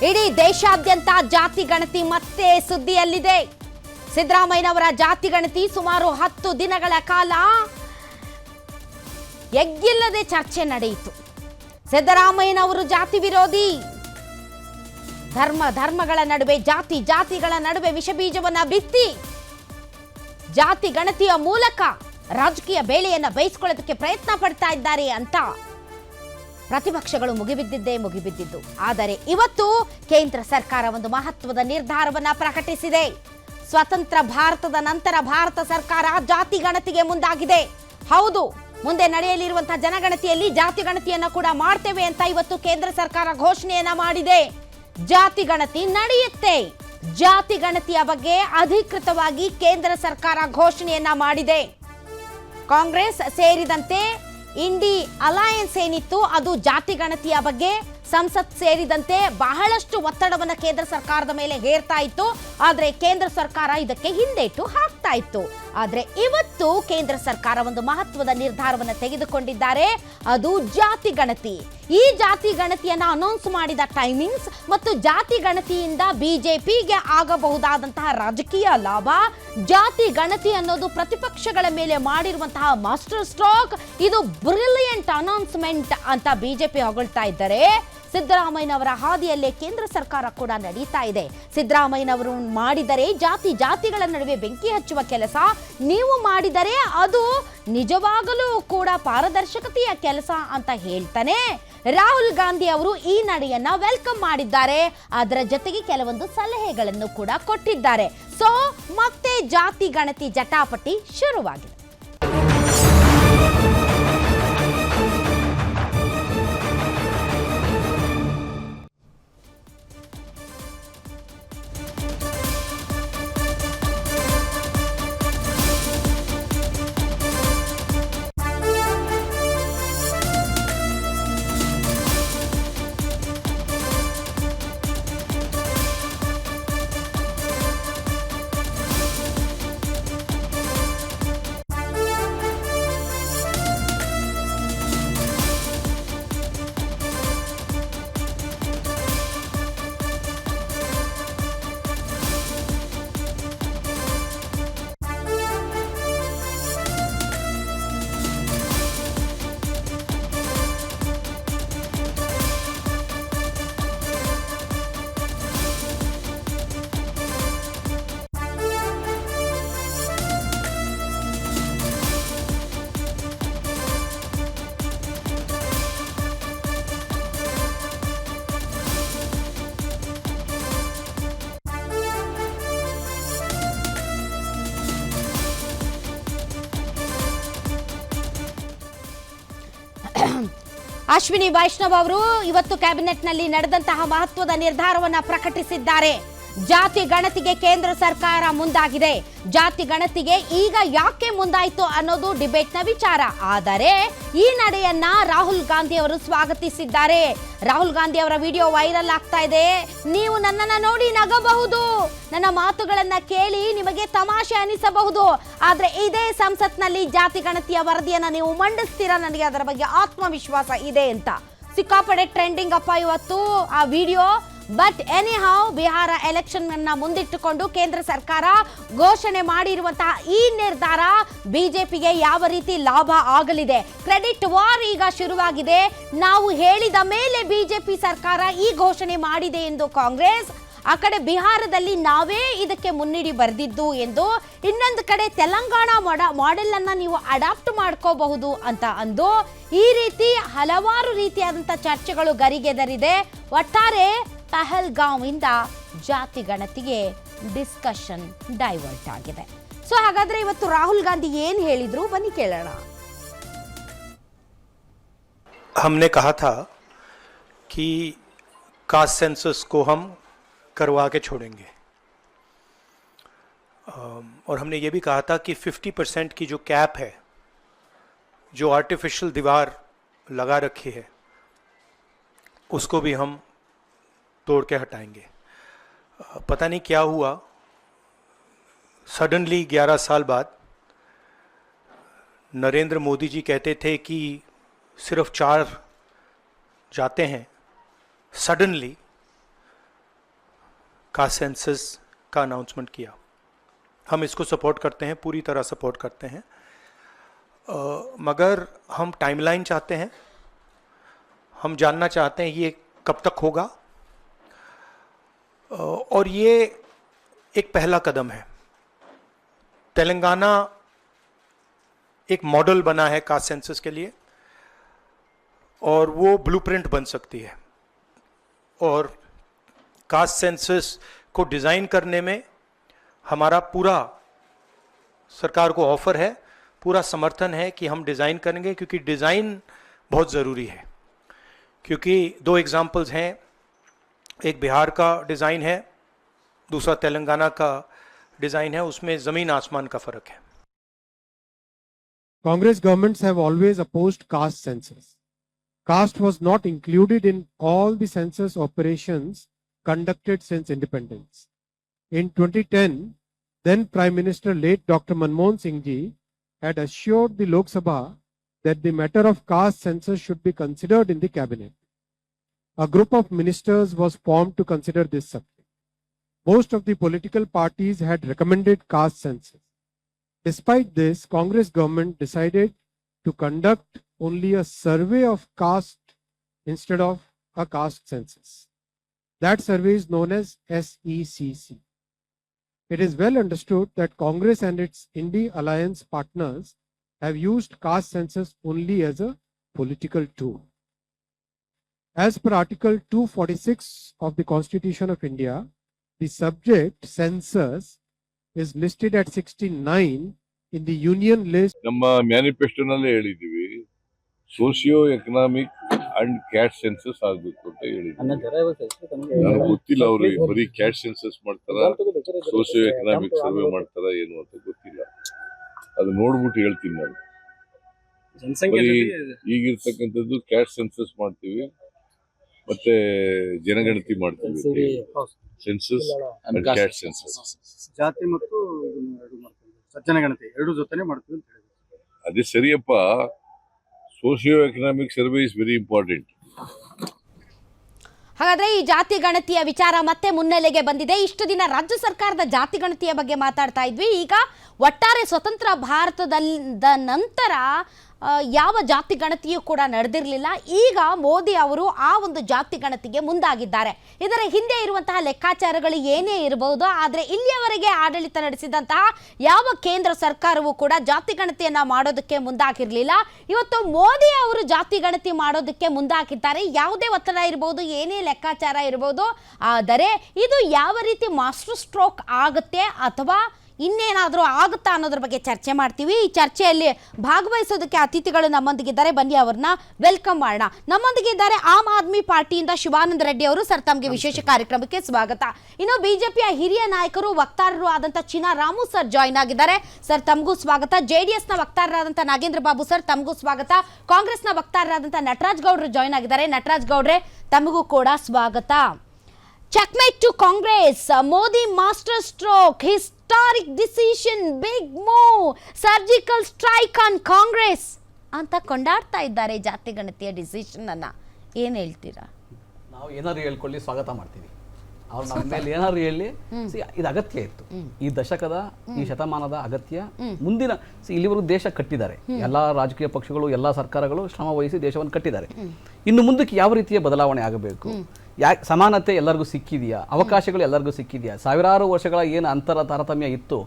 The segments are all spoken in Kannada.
ಇಡೀ ದೇಶಾದ್ಯಂತ ಜಾತಿ ಗಣತಿ ಮತ್ತೆ ಸುದ್ದಿಯಲ್ಲಿದೆ. ಸಿದ್ದರಾಮಯ್ಯನವರ ಜಾತಿ ಗಣತಿ ಸುಮಾರು 10 ದಿನಗಳ ಕಾಲ ಎಗ್ಗಿಲ್ಲದೆ ಚರ್ಚೆ ನಡೆಯಿತು. ಸಿದ್ದರಾಮಯ್ಯನವರು ಜಾತಿ ವಿರೋಧಿ, ಧರ್ಮಗಳ ನಡುವೆ ಜಾತಿಗಳ ನಡುವೆ ವಿಷಬೀಜವನ್ನ ಬಿತ್ತಿ ಜಾತಿ ಗಣತಿಯ ಮೂಲಕ ರಾಜಕೀಯ ಬೇಳೆಯನ್ನ ಬೇಯಿಸಿಕೊಳ್ಳೋದಕ್ಕೆ ಪ್ರಯತ್ನ ಪಡ್ತಾ ಇದ್ದಾರೆ ಅಂತ ಪ್ರತಿಪಕ್ಷಗಳು ಮುಗಿಬಿದ್ದಿದ್ದು. ಆದರೆ ಇವತ್ತು ಕೇಂದ್ರ ಸರ್ಕಾರ ಒಂದು ಮಹತ್ವದ ನಿರ್ಧಾರವನ್ನ ಪ್ರಕಟಿಸಿದೆ. ಸ್ವತಂತ್ರ ಭಾರತದ ನಂತರ ಭಾರತ ಸರ್ಕಾರ ಜಾತಿ ಗಣತಿಗೆ ಮುಂದಾಗಿದೆ. ಹೌದು, ಮುಂದೆ ನಡೆಯಲಿರುವಂತಹ ಜನಗಣತಿಯಲ್ಲಿ ಜಾತಿ ಗಣತಿಯನ್ನ ಕೂಡ ಮಾಡ್ತೇವೆ ಅಂತ ಇವತ್ತು ಕೇಂದ್ರ ಸರ್ಕಾರ ಘೋಷಣೆಯನ್ನ ಮಾಡಿದೆ. ಜಾತಿ ಗಣತಿ ನಡೆಯುತ್ತೆ. ಜಾತಿ ಗಣತಿಯ ಬಗ್ಗೆ ಅಧಿಕೃತವಾಗಿ ಕೇಂದ್ರ ಸರ್ಕಾರ ಘೋಷಣೆಯನ್ನ ಮಾಡಿದೆ. ಕಾಂಗ್ರೆಸ್ ಸೇರಿದಂತೆ ಇಂಡಿ ಅಲಯನ್ಸ್ ಏನಿತ್ತು ಅದು ಜಾತಿ ಗಣತಿಯ ಬಗ್ಗೆ ಸಂಸತ್ ಸೇರಿದಂತೆ ಬಹಳಷ್ಟು ಒತ್ತಡವನ್ನು ಕೇಂದ್ರ ಸರ್ಕಾರದ ಮೇಲೆ ಹೇರ್ತಾ ಇತ್ತು. ಆದರೆ ಕೇಂದ್ರ ಸರ್ಕಾರ ಇದಕ್ಕೆ ಹಿಂದೇಟು ಹಾಕ್ತಾ ಇತ್ತು. ಆದರೆ ಇವತ್ತು ಕೇಂದ್ರ ಸರ್ಕಾರ ಒಂದು ಮಹತ್ವದ ನಿರ್ಧಾರವನ್ನು ತೆಗೆದುಕೊಂಡಿದ್ದಾರೆ. ಅದು ಜಾತಿ ಗಣತಿ. ಈ ಜಾತಿ ಗಣತಿಯನ್ನ ಅನೌನ್ಸ್ ಮಾಡಿದ ಟೈಮಿಂಗ್ಸ್ ಮತ್ತು ಜಾತಿ ಗಣತಿಯಿಂದ ಬಿಜೆಪಿಗೆ ಆಗಬಹುದಾದಂತಹ ರಾಜಕೀಯ ಲಾಭ, ಜಾತಿ ಗಣತಿ ಅನ್ನೋದು ಪ್ರತಿಪಕ್ಷಗಳ ಮೇಲೆ ಮಾಡಿರುವಂತಹ ಮಾಸ್ಟರ್ ಸ್ಟ್ರೋಕ್, ಇದು ಬ್ರಿಲಿಯಂಟ್ ಅನೌನ್ಸ್ಮೆಂಟ್ ಅಂತ ಬಿಜೆಪಿ ಹೊಗಳ್ತಾ ಇದ್ದಾರೆ. ಸಿದ್ದರಾಮಯ್ಯನವರ ಹಾದಿಯಲ್ಲೇ ಕೇಂದ್ರ ಸರ್ಕಾರ ಕೂಡ ನಡೀತಾ ಇದೆ. ಸಿದ್ದರಾಮಯ್ಯನವರು ಮಾಡಿದರೆ ಜಾತಿಗಳ ನಡುವೆ ಬೆಂಕಿ ಹಚ್ಚುವ ಕೆಲಸ, ನೀವು ಮಾಡಿದರೆ ಅದು ನಿಜವಾಗಲೂ ಕೂಡ ಪಾರದರ್ಶಕತೆಯ ಕೆಲಸ ಅಂತ ಹೇಳ್ತಾನೆ ರಾಹುಲ್ ಗಾಂಧಿ ಅವರು ಈ ನಡೆಯನ್ನ ವೆಲ್ಕಮ್ ಮಾಡಿದ್ದಾರೆ. ಅದರ ಜೊತೆಗೆ ಕೆಲವೊಂದು ಸಲಹೆಗಳನ್ನು ಕೂಡ ಕೊಟ್ಟಿದ್ದಾರೆ. ಸೊ ಮತ್ತೆ ಜಾತಿ ಗಣತಿ ಜಟಾಪಟಿ ಶುರುವಾಗಿದೆ. ಅಶ್ವಿನಿ ವೈಷ್ಣವ್ ಅವರು ಇವತ್ತು ಕ್ಯಾಬಿನೆಟ್ನಲ್ಲಿ ನಡೆದಂತಹ ಮಹತ್ವದ ನಿರ್ಧಾರವನ್ನು ಪ್ರಕಟಿಸಿದ್ದಾರೆ. ಜಾತಿ ಗಣತಿಗೆ ಕೇಂದ್ರ ಸರ್ಕಾರ ಮುಂದಾಗಿದೆ. ಜಾತಿ ಗಣತಿಗೆ ಈಗ ಯಾಕೆ ಮುಂದಾಯಿತು ಅನ್ನೋದು ಡಿಬೇಟ್ನ ವಿಚಾರ. ಆದರೆ ಈ ನಡೆಯನ್ನ ರಾಹುಲ್ ಗಾಂಧಿ ಅವರು ಸ್ವಾಗತಿಸಿದ್ದಾರೆ. ರಾಹುಲ್ ಗಾಂಧಿ ಅವರ ವಿಡಿಯೋ ವೈರಲ್ ಆಗ್ತಾ ಇದೆ. ನೀವು ನನ್ನನ್ನು ನೋಡಿ ನಗಬಹುದು, ನನ್ನ ಮಾತುಗಳನ್ನ ಕೇಳಿ ನಿಮಗೆ ತಮಾಷೆ ಅನಿಸಬಹುದು, ಆದ್ರೆ ಇದೇ ಸಂಸತ್ನಲ್ಲಿ ಜಾತಿ ಗಣತಿಯ ವರದಿಯನ್ನ ನೀವು ಮಂಡಿಸ್ತೀರಾ, ನನಗೆ ಅದರ ಬಗ್ಗೆ ಆತ್ಮವಿಶ್ವಾಸ ಇದೆ ಅಂತ ಸಿಕ್ಕಾಪಡೆ ಟ್ರೆಂಡಿಂಗ್ ಅಪ್ಪ ಇವತ್ತು ಆ video. But anyhow, Bihar election ಅನ್ನ ಮುಂದಿಟ್ಟುಕೊಂಡು ಕೇಂದ್ರ ಸರ್ಕಾರ ಘೋಷಣೆ ಮಾಡಿರುವಂತಹ ಈ ನಿರ್ಧಾರ ಬಿಜೆಪಿಗೆ ಯಾವ ರೀತಿ ಲಾಭ ಆಗಲಿದೆ? ಕ್ರೆಡಿಟ್ ವಾರ್ ಈಗ ಶುರುವಾಗಿದೆ. ನಾವು ಹೇಳಿದ ಮೇಲೆ ಬಿಜೆಪಿ ಸರ್ಕಾರ ಈ ಘೋಷಣೆ ಮಾಡಿದೆ ಎಂದು ಕಾಂಗ್ರೆಸ್, ಆ ಕಡೆ ಬಿಹಾರದಲ್ಲಿ ನಾವೇ ಇದಕ್ಕೆ ಮುನ್ನುಡಿ ಬರೆದಿದ್ದು ಎಂದು, ಇನ್ನೊಂದು ಕಡೆ ತೆಲಂಗಾಣ ಮಾಡೆಲ್ ಅನ್ನ ನೀವು ಅಡಾಪ್ಟ್ ಮಾಡ್ಕೋಬಹುದು ಅಂತ ಅಂದು ಈ ರೀತಿ ಹಲವಾರು ರೀತಿಯಾದಂಥ ಚರ್ಚೆಗಳು ಗರಿಗೆದರಿದೆ. ಒಟ್ಟಾರೆ ಪಹಲ್ಗಾಂವ್ ಇಂದ ಜಾತಿ ಗಣತಿಗೆ ಡಿಸ್ಕಷನ್ ಡೈವರ್ಟ್ ಆಗಿದೆ. ಸೊ ಹಾಗಾದ್ರೆ ಇವತ್ತು ರಾಹುಲ್ ಗಾಂಧಿ ಏನು ಹೇಳಿದ್ರು ಬನ್ನಿ ಕೇಳೋಣ. हमने कहा था कि कास्ट सेंसस को हम करवा के छोड़ेंगे और हमने ये भी कहा था कि 50% की जो कैप है, जो आर्टिफिशियल दीवार लगा रखी है, उसको भी हम तोड़ के हटाएंगे. पता नहीं क्या हुआ, सडनली 11 साल बाद नरेंद्र मोदी जी कहते थे कि सिर्फ 4 जाते हैं. सडनली कास्ट सेंसस का अनाउंसमेंट किया। हम इसको सपोर्ट करते हैं, पूरी तरह सपोर्ट करते हैं, मगर हम टाइमलाइन चाहते हैं। हम जानना चाहते हैं ये कब तक होगा, और ये एक पहला कदम है। तेलंगाना एक मॉडल बना है कास्ट सेंसस के लिए, और वो ब्लूप्रिंट बन सकती है। और कास्ट सेंसस को डिज़ाइन करने में हमारा पूरा सरकार को ऑफर है, पूरा समर्थन है कि हम डिज़ाइन करेंगे, क्योंकि डिज़ाइन बहुत ज़रूरी है। क्योंकि दो एग्जाम्पल्स हैं, एक बिहार का डिज़ाइन है, दूसरा तेलंगाना का डिज़ाइन है, उसमें ज़मीन आसमान का फ़र्क है। Congress governments have always opposed caste census. Caste was not included in all the census operations conducted since independence. In 2010, then Prime Minister late Dr. Manmohan Singh ji had assured the Lok Sabha that the matter of caste census should be considered in the cabinet. A group of ministers was formed to consider this subject. Most of the political parties had recommended caste census. Despite this, Congress government decided to conduct only a survey of caste instead of a caste census. That survey is known as SECC. It is well understood that Congress and its Indie alliance partners have used caste census only as a political tool. As per Article 246 of the Constitution of India, the subject census is listed at 69 in the union list. ನಮ್ಮ ಮ್ಯಾನಿಫೆಸ್ಟೋನಲ್ಲೇ ಹೇಳಿದ್ದೀವಿ, socio economic and caste census ಆಗ್ಬೇಕು ಅಂತ ಹೇಳಿದ್ವಿ. ನನಗೆ ಗೊತ್ತಿಲ್ಲ ಅವರು ಬರೀ ಕ್ಯಾಟ್ ಸೆನ್ಸಸ್ ಮಾಡ್ತಾರ, ಸೋಷಿಯೋ ಎಕನಾಮಿಕ್ ಸರ್ವೆ ಮಾಡ್ತಾರ ಏನು ಅಂತ ಗೊತ್ತಿಲ್ಲ. ಅದು ನೋಡ್ಬಿಟ್ಟು ಹೇಳ್ತೀನಿ ನಾನು. ಬರೀ ಈಗಿರ್ತಕ್ಕಂಥದ್ದು ಕ್ಯಾಟ್ ಸೆನ್ಸಸ್ ಮಾಡ್ತೀವಿ, ಮತ್ತೆ ಜನಗಣತಿ ಮಾಡ್ತೀವಿ. ಸೆನ್ಸಸ್ ಅಂಡ್ ಕ್ಯಾಟ್ ಸೆನ್ಸಸ್, ಜಾತಿ ಮತ್ತು ಜನಗಣತಿ ಎರಡು ಜೊತೆನೆ ಮಾಡ್ತೀವಿ ಅಂತ ಹೇಳಿದ್ರು. ಅದೇ ಸರಿಯಪ್ಪ. Socio economic survey is very important. ಹಾಗಾದ್ರೆ ಈ ಜಾತಿ ಗಣತಿಯ ವಿಚಾರ ಮತ್ತೆ ಮುನ್ನೆಲೆಗೆ ಬಂದಿದೆ. ಇಷ್ಟು ದಿನ ರಾಜ್ಯ ಸರ್ಕಾರದ ಜಾತಿ ಗಣತಿಯ ಬಗ್ಗೆ ಮಾತಾಡ್ತಾ ಇದ್ವಿ. ಈಗ ಒಟ್ಟಾರೆ ಸ್ವತಂತ್ರ ಭಾರತದ ನಂತರ ಯಾವ ಜಾತಿ ಗಣತಿಯೂ ಕೂಡ ನಡೆದಿರಲಿಲ್ಲ. ಈಗ ಮೋದಿ ಅವರು ಆ ಒಂದು ಜಾತಿ ಗಣತಿಗೆ ಮುಂದಾಗಿದ್ದಾರೆ. ಇದರ ಹಿಂದೆ ಇರುವಂತಹ ಲೆಕ್ಕಾಚಾರಗಳು ಏನೇ ಇರಬಹುದು, ಆದರೆ ಇಲ್ಲಿಯವರೆಗೆ ಆಡಳಿತ ನಡೆಸಿದಂತಹ ಯಾವ ಕೇಂದ್ರ ಸರ್ಕಾರವೂ ಕೂಡ ಜಾತಿ ಗಣತಿಯನ್ನ ಮಾಡೋದಕ್ಕೆ ಮುಂದಾಗಿರಲಿಲ್ಲ. ಇವತ್ತು ಮೋದಿ ಅವರು ಜಾತಿ ಗಣತಿ ಮಾಡೋದಕ್ಕೆ ಮುಂದಾಗಿದ್ದಾರೆ. ಯಾವುದೇ ಒತ್ತಡ ಇರಬಹುದು, ಏನೇ ಲೆಕ್ಕಾಚಾರ ಇರಬಹುದು, ಆದರೆ ಇದು ಯಾವ ರೀತಿ ಮಾಸ್ಟರ್ ಸ್ಟ್ರೋಕ್ ಆಗುತ್ತೆ ಅಥವಾ ಇನ್ನೇನಾದರೂ ಆಗುತ್ತಾ ಅನ್ನೋದ್ರ ಬಗ್ಗೆ ಚರ್ಚೆ ಮಾಡ್ತೀವಿ. ಈ ಚರ್ಚೆಯಲ್ಲಿ ಭಾಗವಹಿಸೋದಕ್ಕೆ ಅತಿಥಿಗಳು ನಮ್ಮೊಂದಿಗಿದ್ದಾರೆ. ಬನ್ನಿ ಅವ್ರನ್ನ ವೆಲ್ಕಮ್ ಮಾಡೋಣ. ನಮ್ಮೊಂದಿಗಿದ್ದಾರೆ ಆಮ್ ಆದ್ಮಿ ಪಾರ್ಟಿಯಿಂದ ಶಿವಾನಂದ ರೆಡ್ಡಿ ಅವರು. ಸರ್, ತಮಗೆ ವಿಶೇಷ ಕಾರ್ಯಕ್ರಮಕ್ಕೆ ಸ್ವಾಗತ. ಇನ್ನು ಬಿಜೆಪಿಯ ಹಿರಿಯ ನಾಯಕರು ವಕ್ತಾರರು ಆದಂಥ ಚಿನಾ ರಾಮು ಸರ್ ಜಾಯ್ನ್ ಆಗಿದ್ದಾರೆ. ಸರ್, ತಮಗೂ ಸ್ವಾಗತ. JDSನ ವಕ್ತಾರರಾದಂಥ ನಾಗೇಂದ್ರ ಬಾಬು ಸರ್, ತಮಗೂ ಸ್ವಾಗತ. ಕಾಂಗ್ರೆಸ್ನ ವಕ್ತಾರರಾದಂಥ ನಟರಾಜ್ ಗೌಡ್ರು ಜಾಯ್ನ್ ಆಗಿದ್ದಾರೆ. ನಟರಾಜ್ ಗೌಡ್ರೆ, ತಮಗೂ ಕೂಡ ಸ್ವಾಗತ. Checkmate to Congress. Modi master stroke. Historic decision. Big move. Surgical strike on Congress. ಅಂತ ಕೊಂಡಾಡ್ತಾ ಇದ್ದಾರೆ ಜಾತಿ ಗಣತಿಯ ಡಿಸಿಷನ್ ಅನ್ನ. ಏನ್ ಹೇಳ್ತೀರಾ? ನಾವು ಏನಾದ್ರು ಹೇಳ್ಕೊಳ್ಳಿ ಸ್ವಾಗತ ಮಾಡ್ತೀವಿ. ಅವ್ರು ನಮ್ಮ ಮೇಲೆ ಏನಾದ್ರು ಹೇಳಿ, ಇದು ಅಗತ್ಯ ಇತ್ತು. ಈ ದಶಕದ, ಈ ಶತಮಾನದ ಅಗತ್ಯ. ಮುಂದಿನ ಇಲ್ಲಿವರೆಗೂ ದೇಶ ಕಟ್ಟಿದ್ದಾರೆ, ಎಲ್ಲಾ ರಾಜಕೀಯ ಪಕ್ಷಗಳು, ಎಲ್ಲಾ ಸರ್ಕಾರಗಳು ಶ್ರಮ ವಹಿಸಿ ದೇಶವನ್ನು ಕಟ್ಟಿದ್ದಾರೆ. ಇನ್ನು ಮುಂದಕ್ಕೆ ಯಾವ ರೀತಿಯ ಬದಲಾವಣೆ ಆಗಬೇಕು, ಸಮಾನತೆ ಎಲ್ಲರಿಗೂ ಸಿಕ್ಕಿದೆಯಾ, ಅವಕಾಶಗಳು ಎಲ್ಲರಿಗೂ ಸಿಕ್ಕಿದೆಯಾ, ಸಾವಿರಾರು ವರ್ಷಗಳ ಏನು ಅಂತರ ತಾರತಮ್ಯ ಇತ್ತು,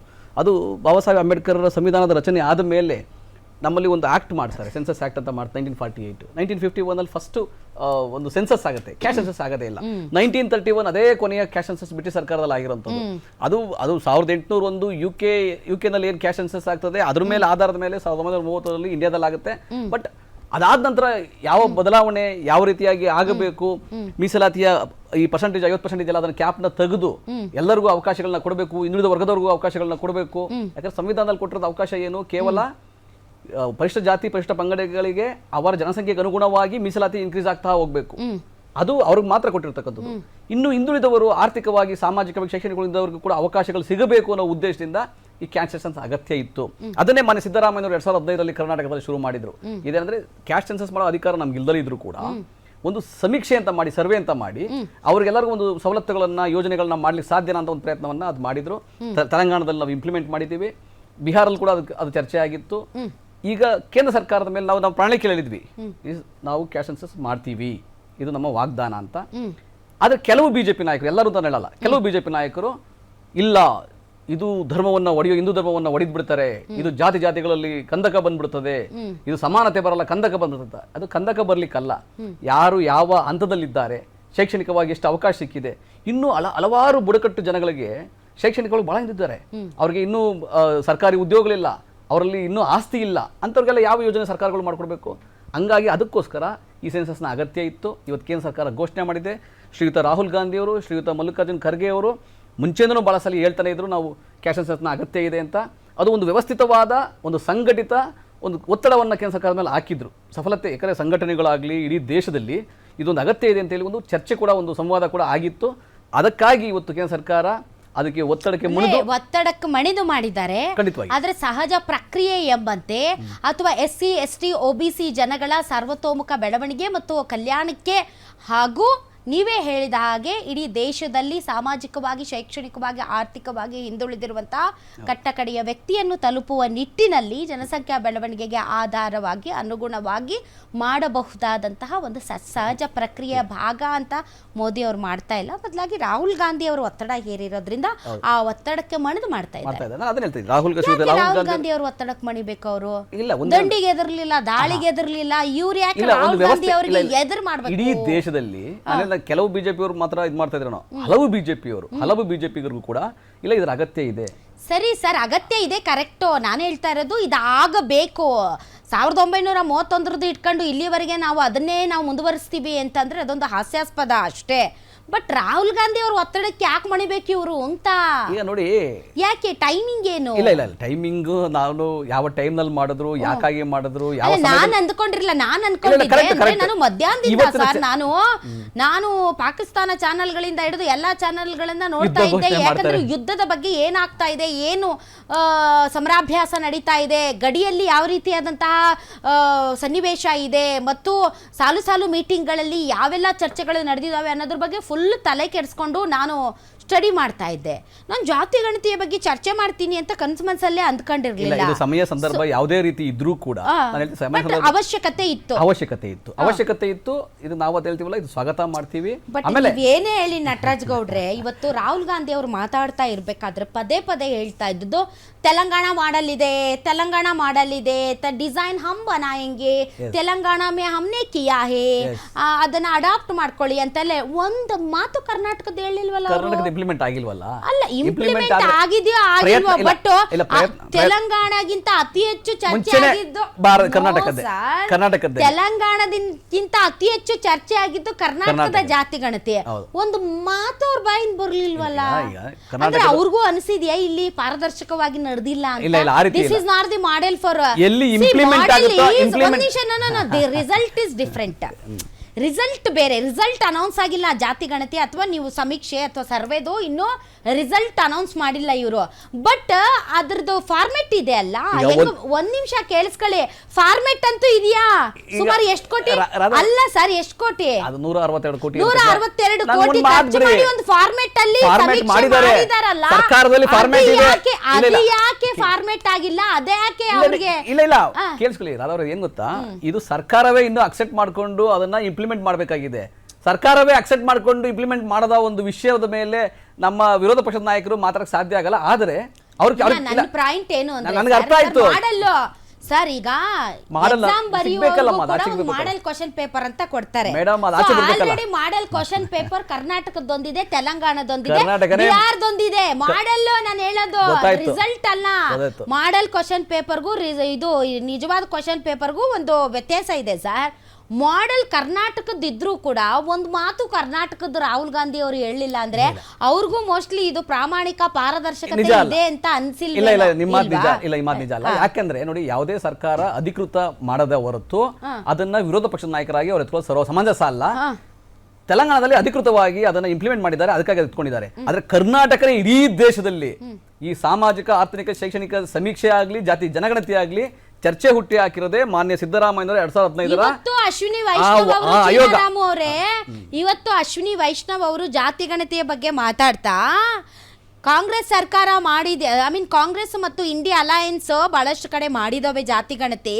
ಅದು ಬಾಬಾ ಸಾಹೇಬ್ ಅಂಬೇಡ್ಕರ್ ಸಂವಿಧಾನದ ರಚನೆ ಆದ ಮೇಲೆ ನಮ್ಮಲ್ಲಿ ಒಂದು ಆಕ್ಟ್ ಮಾಡ್ತಾರೆ, ಸೆನ್ಸಸ್ ಆಕ್ಟ್ ಅಂತ ಮಾಡ್ತಾರೆ. 1948 1951 ಫಸ್ಟ್ ಒಂದು ಸೆನ್ಸಸ್ ಆಗುತ್ತೆ, ಕ್ಯಾಶ್ ಸೆನ್ಸಸ್ ಆಗೋದೇ ಇಲ್ಲ. 1931 ಅದೇ ಕೊನೆಯ ಕ್ಯಾಶ್ ಸೆನ್ಸಸ್ ಬ್ರಿಟಿಷ್ ಸರ್ಕಾರದಲ್ಲಿ ಆಗಿರೋಂಥದ್ದು. ಅದು 1801 UK ನಲ್ಲಿ ಏನು ಕ್ಯಾಶ್ ಸೆನ್ಸಸ್ ಆಗ್ತದೆ ಅದ್ರ ಮೇಲೆ ಆಧಾರದ ಮೇಲೆ 1930 ಇಂಡಿಯಾದಲ್ಲಿ ಆಗುತ್ತೆ. ಬಟ್ ಅದಾದ ನಂತರ ಯಾವ ಬದಲಾವಣೆ ಯಾವ ರೀತಿಯಾಗಿ ಆಗಬೇಕು, ಮೀಸಲಾತಿಯ ಈ ಪರ್ಸೆಂಟೇಜ್ 50% ಎಲ್ಲ ಅದನ್ನ ಕ್ಯಾಪ್ನ ತೆಗೆದು ಎಲ್ಲರಿಗೂ ಅವಕಾಶಗಳನ್ನ ಕೊಡಬೇಕು, ಇನ್ನುಳಿದ ವರ್ಗದವರಿಗೂ ಅವಕಾಶಗಳನ್ನ ಕೊಡಬೇಕು. ಯಾಕಂದ್ರೆ ಸಂವಿಧಾನದಲ್ಲಿ ಕೊಟ್ಟಿರೋದು ಅವಕಾಶ ಏನು, ಕೇವಲ ಪರಿಶಿಷ್ಟ ಜಾತಿ ಪರಿಶಿಷ್ಟ ಪಂಗಡಗಳಿಗೆ ಅವರ ಜನಸಂಖ್ಯೆಗೆ ಅನುಗುಣವಾಗಿ ಮೀಸಲಾತಿ ಇನ್ಕ್ರೀಸ್ ಆಗ್ತಾ ಹೋಗ್ಬೇಕು, ಅದು ಅವ್ರಿಗೆ ಮಾತ್ರ ಕೊಟ್ಟಿರ್ತಕ್ಕಂಥದ್ದು. ಇನ್ನು ಹಿಂದುಳಿದವರು ಆರ್ಥಿಕವಾಗಿ, ಸಾಮಾಜಿಕವಾಗಿ, ಶೈಕ್ಷಣಿಕಗಳಿಂದವರಿಗೂ ಕೂಡ ಅವಕಾಶಗಳು ಸಿಗಬೇಕು ಅನ್ನೋ ಉದ್ದೇಶದಿಂದ ಈ ಕ್ಯಾಸ್ಟ್ ಸೆನ್ಸಸ್ ಅಗತ್ಯ ಇತ್ತು. ಅದನ್ನೇ ಮಾನ್ಯ ಸಿದ್ದರಾಮಯ್ಯವರು 2015 ಕರ್ನಾಟಕದಲ್ಲಿ ಶುರು ಮಾಡಿದ್ರು. ಇದೇನಂದ್ರೆ ಕ್ಯಾಸ್ಟ್ ಸೆನ್ಸಸ್ ಮಾಡೋ ಅಧಿಕಾರ ನಮ್ಗೆ ಇಲ್ದಲೇ ಇದ್ರು ಕೂಡ ಒಂದು ಸಮೀಕ್ಷೆ ಅಂತ ಮಾಡಿ, ಸರ್ವೆ ಅಂತ ಮಾಡಿ ಅವ್ರಿಗೆಲ್ಲರಿಗೂ ಒಂದು ಸವಲತ್ತುಗಳನ್ನ, ಯೋಜನೆಗಳನ್ನ ಮಾಡ್ಲಿಕ್ಕೆ ಸಾಧ್ಯನಾ ಅಂತ ಒಂದು ಪ್ರಯತ್ನವನ್ನ ಅದು ಮಾಡಿದ್ರು. ತೆಲಂಗಾಣದಲ್ಲಿ ನಾವು ಇಂಪ್ಲಿಮೆಂಟ್ ಮಾಡಿದ್ದೀವಿ, ಬಿಹಾರಲ್ಲಿ ಕೂಡ ಅದು ಚರ್ಚೆ ಆಗಿತ್ತು. ಈಗ ಕೇಂದ್ರ ಸರ್ಕಾರದ ಮೇಲೆ ನಾವು ಪ್ರಣಾಳಿಕೆ ಹೇಳಿದ್ವಿ, ನಾವು ಕ್ಯಾಶ್ ಸೆನ್ಸಸ್ ಮಾಡ್ತೀವಿ, ಇದು ನಮ್ಮ ವಾಗ್ದಾನ ಅಂತ. ಆದ್ರೆ ಕೆಲವು ಬಿಜೆಪಿ ನಾಯಕರು, ಎಲ್ಲರೂ ಅಂತ ಹೇಳಲ್ಲ, ಕೆಲವು ಬಿಜೆಪಿ ನಾಯಕರು ಇಲ್ಲ, ಇದು ಧರ್ಮವನ್ನ ಒಡೆಯೋ, ಹಿಂದೂ ಧರ್ಮವನ್ನ ಒಡೆದ್ ಬಿಡ್ತಾರೆ, ಇದು ಜಾತಿಗಳಲ್ಲಿ ಕಂದಕ ಬಂದ್ಬಿಡ್ತದೆ, ಇದು ಸಮಾನತೆ ಬರಲ್ಲ, ಕಂದಕ ಬಂದ್ಬಿಡುತ್ತೆ. ಅದು ಕಂದಕ ಬರ್ಲಿಕ್ಕಲ್ಲ, ಯಾರು ಯಾವ ಹಂತದಲ್ಲಿದ್ದಾರೆ, ಶೈಕ್ಷಣಿಕವಾಗಿ ಎಷ್ಟು ಅವಕಾಶ ಸಿಕ್ಕಿದೆ. ಇನ್ನೂ ಹಲವಾರು ಬುಡಕಟ್ಟು ಜನಗಳಿಗೆ ಶೈಕ್ಷಣಿಕಗಳು ಬಹಳ ಹಿಂದಿದ್ದಾರೆ, ಅವ್ರಿಗೆ ಇನ್ನೂ ಸರ್ಕಾರಿ ಉದ್ಯೋಗಗಳಿಲ್ಲ, ಅವರಲ್ಲಿ ಇನ್ನೂ ಆಸ್ತಿ ಇಲ್ಲ, ಅಂಥವ್ರಿಗೆಲ್ಲ ಯಾವ ಯೋಜನೆ ಸರ್ಕಾರಗಳು ಮಾಡ್ಕೊಡ್ಬೇಕು. ಹಂಗಾಗಿ ಅದಕ್ಕೋಸ್ಕರ ಈ ಸೆನ್ಸಸ್ನ ಅಗತ್ಯ ಇತ್ತು. ಇವತ್ತು ಕೇಂದ್ರ ಸರ್ಕಾರ ಘೋಷಣೆ ಮಾಡಿದೆ. ಶ್ರೀಯುತ ರಾಹುಲ್ ಗಾಂಧಿಯವರು, ಶ್ರೀಯುತ ಮಲ್ಲಿಕಾರ್ಜುನ್ ಖರ್ಗೆ ಅವರು ಮುಂಚೆನೂ ಭಾಳ ಸಲ ಹೇಳ್ತಾನೆ ಇದ್ರು, ನಾವು ಕ್ಯಾಶ್ ಸೆನ್ಸಸ್ನ ಅಗತ್ಯ ಇದೆ ಅಂತ. ಅದು ಒಂದು ವ್ಯವಸ್ಥಿತವಾದ, ಒಂದು ಸಂಘಟಿತ ಒಂದು ಒತ್ತಡವನ್ನು ಕೇಂದ್ರ ಸರ್ಕಾರದ ಮೇಲೆ ಹಾಕಿದ್ರು. ಸಫಲತೆ, ಯಾಕಂದರೆ ಸಂಘಟನೆಗಳಾಗಲಿ ಇಡೀ ದೇಶದಲ್ಲಿ ಇದೊಂದು ಅಗತ್ಯ ಇದೆ ಅಂತೇಳಿ ಒಂದು ಚರ್ಚೆ ಕೂಡ, ಒಂದು ಸಂವಾದ ಕೂಡ ಆಗಿತ್ತು. ಅದಕ್ಕಾಗಿ ಇವತ್ತು ಕೇಂದ್ರ ಸರ್ಕಾರ ಅದಕ್ಕೆ ಒತ್ತಡಕ್ಕೆ ಮಣಿದು ಮಾಡಿದ್ದಾರೆ. ಆದ್ರೆ ಸಹಜ ಪ್ರಕ್ರಿಯೆ ಎಂಬಂತೆ ಅಥವಾ SC ST OBC ಜನಗಳ ಸರ್ವತೋಮುಖ ಬೆಳವಣಿಗೆ ಮತ್ತು ಕಲ್ಯಾಣಕ್ಕೆ ಹಾಗೂ ನೀವೇ ಹೇಳಿದ ಹಾಗೆ ಇಡೀ ದೇಶದಲ್ಲಿ ಸಾಮಾಜಿಕವಾಗಿ, ಶೈಕ್ಷಣಿಕವಾಗಿ, ಆರ್ಥಿಕವಾಗಿ ಹಿಂದುಳಿದಿರುವಂತಹ ಕಟ್ಟಕಡೆಯ ವ್ಯಕ್ತಿಯನ್ನು ತಲುಪುವ ನಿಟ್ಟಿನಲ್ಲಿ ಜನಸಂಖ್ಯಾ ಬೆಳವಣಿಗೆಗೆ ಆಧಾರವಾಗಿ ಅನುಗುಣವಾಗಿ ಮಾಡಬಹುದಾದಂತಹ ಒಂದು ಸಹಜ ಪ್ರಕ್ರಿಯೆಯ ಭಾಗ ಅಂತ ಮೋದಿ ಅವರು ಮಾಡ್ತಾ ಇಲ್ಲ. ಬದಲಾಗಿ ರಾಹುಲ್ ಗಾಂಧಿ ಅವರು ಒತ್ತಡ ಹೇರಿರೋದ್ರಿಂದ ಆ ಒತ್ತಡಕ್ಕೆ ಮಣಿದು ಮಾಡ್ತಾ ಇದ್ದಾರೆ. ರಾಹುಲ್ ಗಾಂಧಿ ಅವರು ಒತ್ತಡಕ್ಕೆ ಮಣಿಬೇಕು, ಅವರು ದಂಡಿಗೆ ಎದುರ್ಲಿಲ್ಲ, ದಾಳಿಗೆ ಎದುರ್ಲಿಲ್ಲ, ಇವ್ರು ಯಾಕೆ ರಾಹುಲ್ ಗಾಂಧಿ ಅವರಿಗೆ ಎದುರು ಮಾಡ್ಬೇಕು? ಇಡೀ ದೇಶದಲ್ಲಿ ಕೆಲವು ಬಿಜೆಪಿಯವರು ಮಾತ್ರ ಇದು ಮಾಡ್ತಾ ಇದ್ರು, ಹಲವು ಬಿಜೆಪಿಗರಿಗೂ ಕೂಡ ಇಲ್ಲ, ಇದರ ಅಗತ್ಯ ಇದೆ. ಸರಿ ಸರ್, ಅಗತ್ಯ ಇದೆ, ಕರೆಕ್ಟು. ನಾನು ಹೇಳ್ತಾ ಇರೋದು ಇದಾಗಬೇಕು. 1931 ಇಟ್ಕೊಂಡು ಇಲ್ಲಿವರೆಗೆ ನಾವು ಅದನ್ನೇ ನಾವು ಮುಂದುವರಿಸ್ತೀವಿ ಅಂತಂದ್ರೆ ಅದೊಂದು ಹಾಸ್ಯಾಸ್ಪದ ಅಷ್ಟೇ. ಬಟ್ ರಾಹುಲ್ ಗಾಂಧಿ ಅವರು ಒತ್ತಡಕ್ಕೆ ಯಾಕೆ ಮಣಿಬೇಕು ಇವರು ಅಂತ ಈಗ ನೋಡಿ, ಯಾಕೆ ಟೈಮಿಂಗ್ ಏನು? ಇಲ್ಲ ಟೈಮಿಂಗ್ ನಾನು ಯಾವ ಟೈಮ್ ನಲ್ಲಿ ಮಾಡಿದ್ರು, ಯಾಕಾಗಿ ಮಾಡಿದ್ರು, ಯಾವ ನಾನು ಅಂದ್ಕೊಂಡಿರ್ಲಿಲ್ಲ. ನಾನು ಅನ್ಕೊಂಡಿದ್ದೆ ನಾನು ಮಧ್ಯಾಹ್ನದಿಂದ ಸರ್, ನಾನು ಪಾಕಿಸ್ತಾನ ಚಾನೆಲ್ಗಳಿಂದ ಹಿಡಿದು ಎಲ್ಲಾ ಚಾನೆಲ್ಗಳನ್ನ ನೋಡ್ತಾ ಇದ್ದೆ. ಯಾಕಂದ್ರೆ ಯುದ್ಧದ ಬಗ್ಗೆ ಏನಾಗ್ತಾ ಇದೆ, ಏನು ಸಮರಾಭ್ಯಾಸ ನಡೀತಾ ಇದೆ, ಗಡಿಯಲ್ಲಿ ಯಾವ ರೀತಿಯಾದಂತಹ ಸನ್ನಿವೇಶ ಇದೆ, ಮತ್ತು ಸಾಲು ಸಾಲು ಮೀಟಿಂಗ್ಗಳಲ್ಲಿ ಯಾವೆಲ್ಲ ಚರ್ಚೆಗಳು ನಡೆದಿದ್ದಾವೆ ಅನ್ನೋದ್ರ ಬಗ್ಗೆ ಫುಲ್ ತಲೆ ಕೆಡಿಸ್ಕೊಂಡು ನಾನು ಸ್ಟಡಿ ಮಾಡ್ತಾ ಇದ್ದೆ. ನಾನು ಜಾತಿ ಗಣತಿಯ ಬಗ್ಗೆ ಚರ್ಚೆ ಮಾಡ್ತೀನಿ ಅಂತ ಕನ್ಸಮನ್ಸಲ್ಲೇ ಅಂದ್ಕೊಂಡಿರ್ಲಿಲ್ಲ. ಸಮಯ ಸಂದರ್ಭ ಯಾವುದೇ ರೀತಿ ಇದ್ರೂ ಕೂಡ ಅವಶ್ಯಕತೆ ಇತ್ತು. ಇದು ನಾವು ಅದ್ ಹೇಳ್ತೀವಲ್ಲ, ಇದು ಸ್ವಾಗತ ಮಾಡ್ತೀವಿ. ಆಮೇಲೆ ಏನೇ ಹೇಳಿ ನಟರಾಜ್ ಗೌಡ್ರೆ, ಇವತ್ತು ರಾಹುಲ್ ಗಾಂಧಿ ಅವರು ಮಾತಾಡ್ತಾ ಇರ್ಬೇಕಾದ್ರೆ ಪದೇ ಪದೇ ಹೇಳ್ತಾ ಇದ್ದದ್ದು ತೆಲಂಗಾಣ ಮಾಡಲ್ ಇದೆ, ಡಿಸೈನ್ ಹಮ್ ಬನಾಯೆಂಗೆ, ತೆಲಂಗಾಣ ಮೇ ಹಮ್ನೆ ಕಿಯಾ ಹೇ, ಅದನ್ನ ಅಡಾಪ್ಟ್ ಮಾಡ್ಕೊಳ್ಳಿ ಅಂತೆಲ್ಲ ಒಂದು ಮಾತು ಕರ್ನಾಟಕದ ಹೇಳಿಲ್ವಲ್ಲ. ಇಂಪ್ಲಿಮೆಂಟ್ ಆಗಿಲ್ವಲ್ಲ. ಅಲ್ಲ, ಇಂಪ್ಲಿಮೆಂಟ್ ಆಗಿದೆಯೋ ಆಗಿಲ್ವೋ, ಬಟ್ ತೆಲಂಗಾಣಗಿಂತ ಅತಿ ಹೆಚ್ಚು ಚರ್ಚೆ ಆಗಿದ್ದು ತೆಲಂಗಾಣದಿಂದ ಅತಿ ಹೆಚ್ಚು ಚರ್ಚೆ ಆಗಿದ್ದು ಕರ್ನಾಟಕದ ಜಾತಿ ಗಣತಿ. ಒಂದು ಮಾತು ಅವ್ರ ಬಾಯಿಂದ ಬರ್ಲಿಲ್ವಲ್ಲ. ಅಂದ್ರೆ ಅವ್ರಿಗೂ ಅನಿಸಿದ್ಯಾ ಇಲ್ಲಿ ಪಾರದರ್ಶಕವಾಗಿ ನಡೆದಿಲ್ಲ ಅಂತ? This is not the model for result is different. Result ಬೇರೆ, ರಿಸಲ್ಟ್ ಅನೌನ್ಸ್ ಆಗಿಲ್ಲ ಜಾತಿ ಗಣತಿ ಅಥವಾ ನೀವು ಸಮೀಕ್ಷೆ ಅಥವಾ ಸರ್ವೆದು ಇನ್ನೂ ರಿಸಲ್ಟ್ ಅನೌನ್ಸ್ ಮಾಡಿಲ್ಲ ಇವರು. ಬಟ್ ಅದ್ರದ್ದು ಫಾರ್ಮೆಟ್ ಇದೆ ಅಲ್ಲ, ಒಂದ್ ನಿಮಿಷ ಕೇಳಿಸ್ಕೊಳ್ಳಿ. ಫಾರ್ಮೆಟ್ ಅಂತೂ ಇದೆಯಾ? ಸುಮಾರು ಎಷ್ಟು ಕೋಟಿ ಅಲ್ಲ ಸರ್, ಎಷ್ಟು ಕೋಟಿ? 162 ಕೋಟಿ ಖರ್ಚು ಮಾಡಿ ಒಂದು ಫಾರ್ಮೆಟ್ ಅಲ್ಲಿ ಮಾಡಿದಾರಲ್ಲ, ಅದು ಯಾಕೆ ಫಾರ್ಮೆಟ್ ಆಗಿಲ್ಲ? ಅದೇ ಯಾಕೆ ಅವ್ರಿಗೆ? ಇಲ್ಲ ಕೇಳಿಸ್ಕೊಳ್ಳಿ ರಾಧವ್ರ, ಏನ್ ಗೊತ್ತಾ, ಇದು ಸರ್ಕಾರವೇ ಇನ್ನು ಅಕ್ಸೆಪ್ಟ್ ಮಾಡ್ಕೊಂಡು ಅದನ್ನ ಇಂಪ್ಲಿಮೆಂಟ್ ಮಾಡಬೇಕಾಗಿದೆ. ಸರ್ಕಾರವೇ ಅಕ್ಸೆಪ್ಟ್ ಮಾಡ್ಕೊಂಡು ಇಂಪ್ಲಿಮೆಂಟ್ ಮಾಡದ ಒಂದು ವಿಷಯದ ಮೇಲೆ ನಮ್ಮ ವಿರೋಧ ಪಕ್ಷದ ನಾಯಕರು ಮಾತಾಡಕ್ಕೆ ಸಾಧ್ಯ ಆಗಲ್ಲ. ಆದ್ರೆ ನನ್ನ ಪಾಯಿಂಟ್ ಏನು ನನಗೆ ಅರ್ಥ ಆಯ್ತು ಸರ್. ಈಗ ಎಕ್ಸಾಮ್ ಬರೆಯುವ ಮಾಡೆಲ್ ಕ್ವಶನ್ ಪೇಪರ್ ಅಂತ ಕೊಡ್ತಾರೆ. ಆಲ್ರೆಡಿ ಮಾಡೆಲ್ ಕ್ವಶನ್ ಪೇಪರ್ ಕರ್ನಾಟಕದೊಂದಿದೆ, ತೆಲಂಗಾಣದೊಂದಿದೆ, ಬಿಹಾರದೊಂದಿದೆ. ಮಾಡೆಲ್ ನಾನು ಹೇಳೋದು ರಿಸಲ್ಟ್ ಅಲ್ಲ. ಮಾಡೆಲ್ ಕ್ವಶನ್ ಪೇಪರ್ಗೂ ಇದು ನಿಜವಾದ ಕ್ವಶನ್ ಪೇಪರ್ಗೂ ಒಂದು ವ್ಯತ್ಯಾಸ ಇದೆ ಸರ್. ಮಾಡೆಲ್ ಕರ್ನಾಟಕದಿದ್ರೂ ಕೂಡ ಒಂದು ಮಾತು ಕರ್ನಾಟಕದ ರಾಹುಲ್ ಗಾಂಧಿ ಅವರು ಹೇಳಿಲ್ಲ ಅಂದ್ರೆ ಅವ್ರಿಗೂ ಮೋಸ್ಟ್ಲಿ ಇದು ಪ್ರಾಮಾಣಿಕ ಪಾರದರ್ಶಕತೆ ಇದೆ ಅಂತ ಅನ್ಸಿಲ್ಲ. ಇಲ್ಲ ನಿಮ್ಮ ನಿಜ ಅಲ್ಲ. ಯಾಕಂದ್ರೆ ನೋಡಿ, ಯಾವುದೇ ಸರ್ಕಾರ ಅಧಿಕೃತ ಮಾಡದ ಹೊರತು ಅದನ್ನ ವಿರೋಧ ಪಕ್ಷದ ನಾಯಕರಾಗಿ ಅವ್ರು ಎತ್ಕೊಳ್ಳೋ ಸರ್ವ ಸಮಂಜಸ ಅಲ್ಲ. ತೆಲಂಗಾಣದಲ್ಲಿ ಅಧಿಕೃತವಾಗಿ ಅದನ್ನ ಇಂಪ್ಲಿಮೆಂಟ್ ಮಾಡಿದ್ದಾರೆ, ಅದಕ್ಕಾಗಿ ಎತ್ಕೊಂಡಿದ್ದಾರೆ. ಆದ್ರೆ ಕರ್ನಾಟಕನೇ ಇಡೀ ದೇಶದಲ್ಲಿ ಈ ಸಾಮಾಜಿಕ, ಆರ್ಥಿಕ, ಶೈಕ್ಷಣಿಕ ಸಮೀಕ್ಷೆ ಆಗ್ಲಿ, ಜಾತಿ ಜನಗಣತಿ ಆಗ್ಲಿ ಚರ್ಚೆ ಹುಟ್ಟಿ ಹಾಕಿರೋದೇ ಮಾನ್ಯ ಸಿದ್ದರಾಮಯ್ಯ 2015 ಇವತ್ತು ಅಶ್ವಿನಿ ವೈಷ್ಣವ್ ಅವರು ಆಯೋಗ. ಜಯರಾಮ್ ಅವರೇ, ಇವತ್ತು ಅಶ್ವಿನಿ ವೈಷ್ಣವ್ ಅವರು ಜಾತಿ ಗಣತಿಯ ಬಗ್ಗೆ ಮಾತಾಡ್ತಾ ಕಾಂಗ್ರೆಸ್ ಸರ್ಕಾರ ಮಾಡಿದೆ, ಕಾಂಗ್ರೆಸ್ ಮತ್ತು ಇಂಡಿಯಾ ಅಲಯನ್ಸ್ ಬಹಳಷ್ಟು ಕಡೆ ಮಾಡಿದವೆ ಜಾತಿ ಗಣತಿ,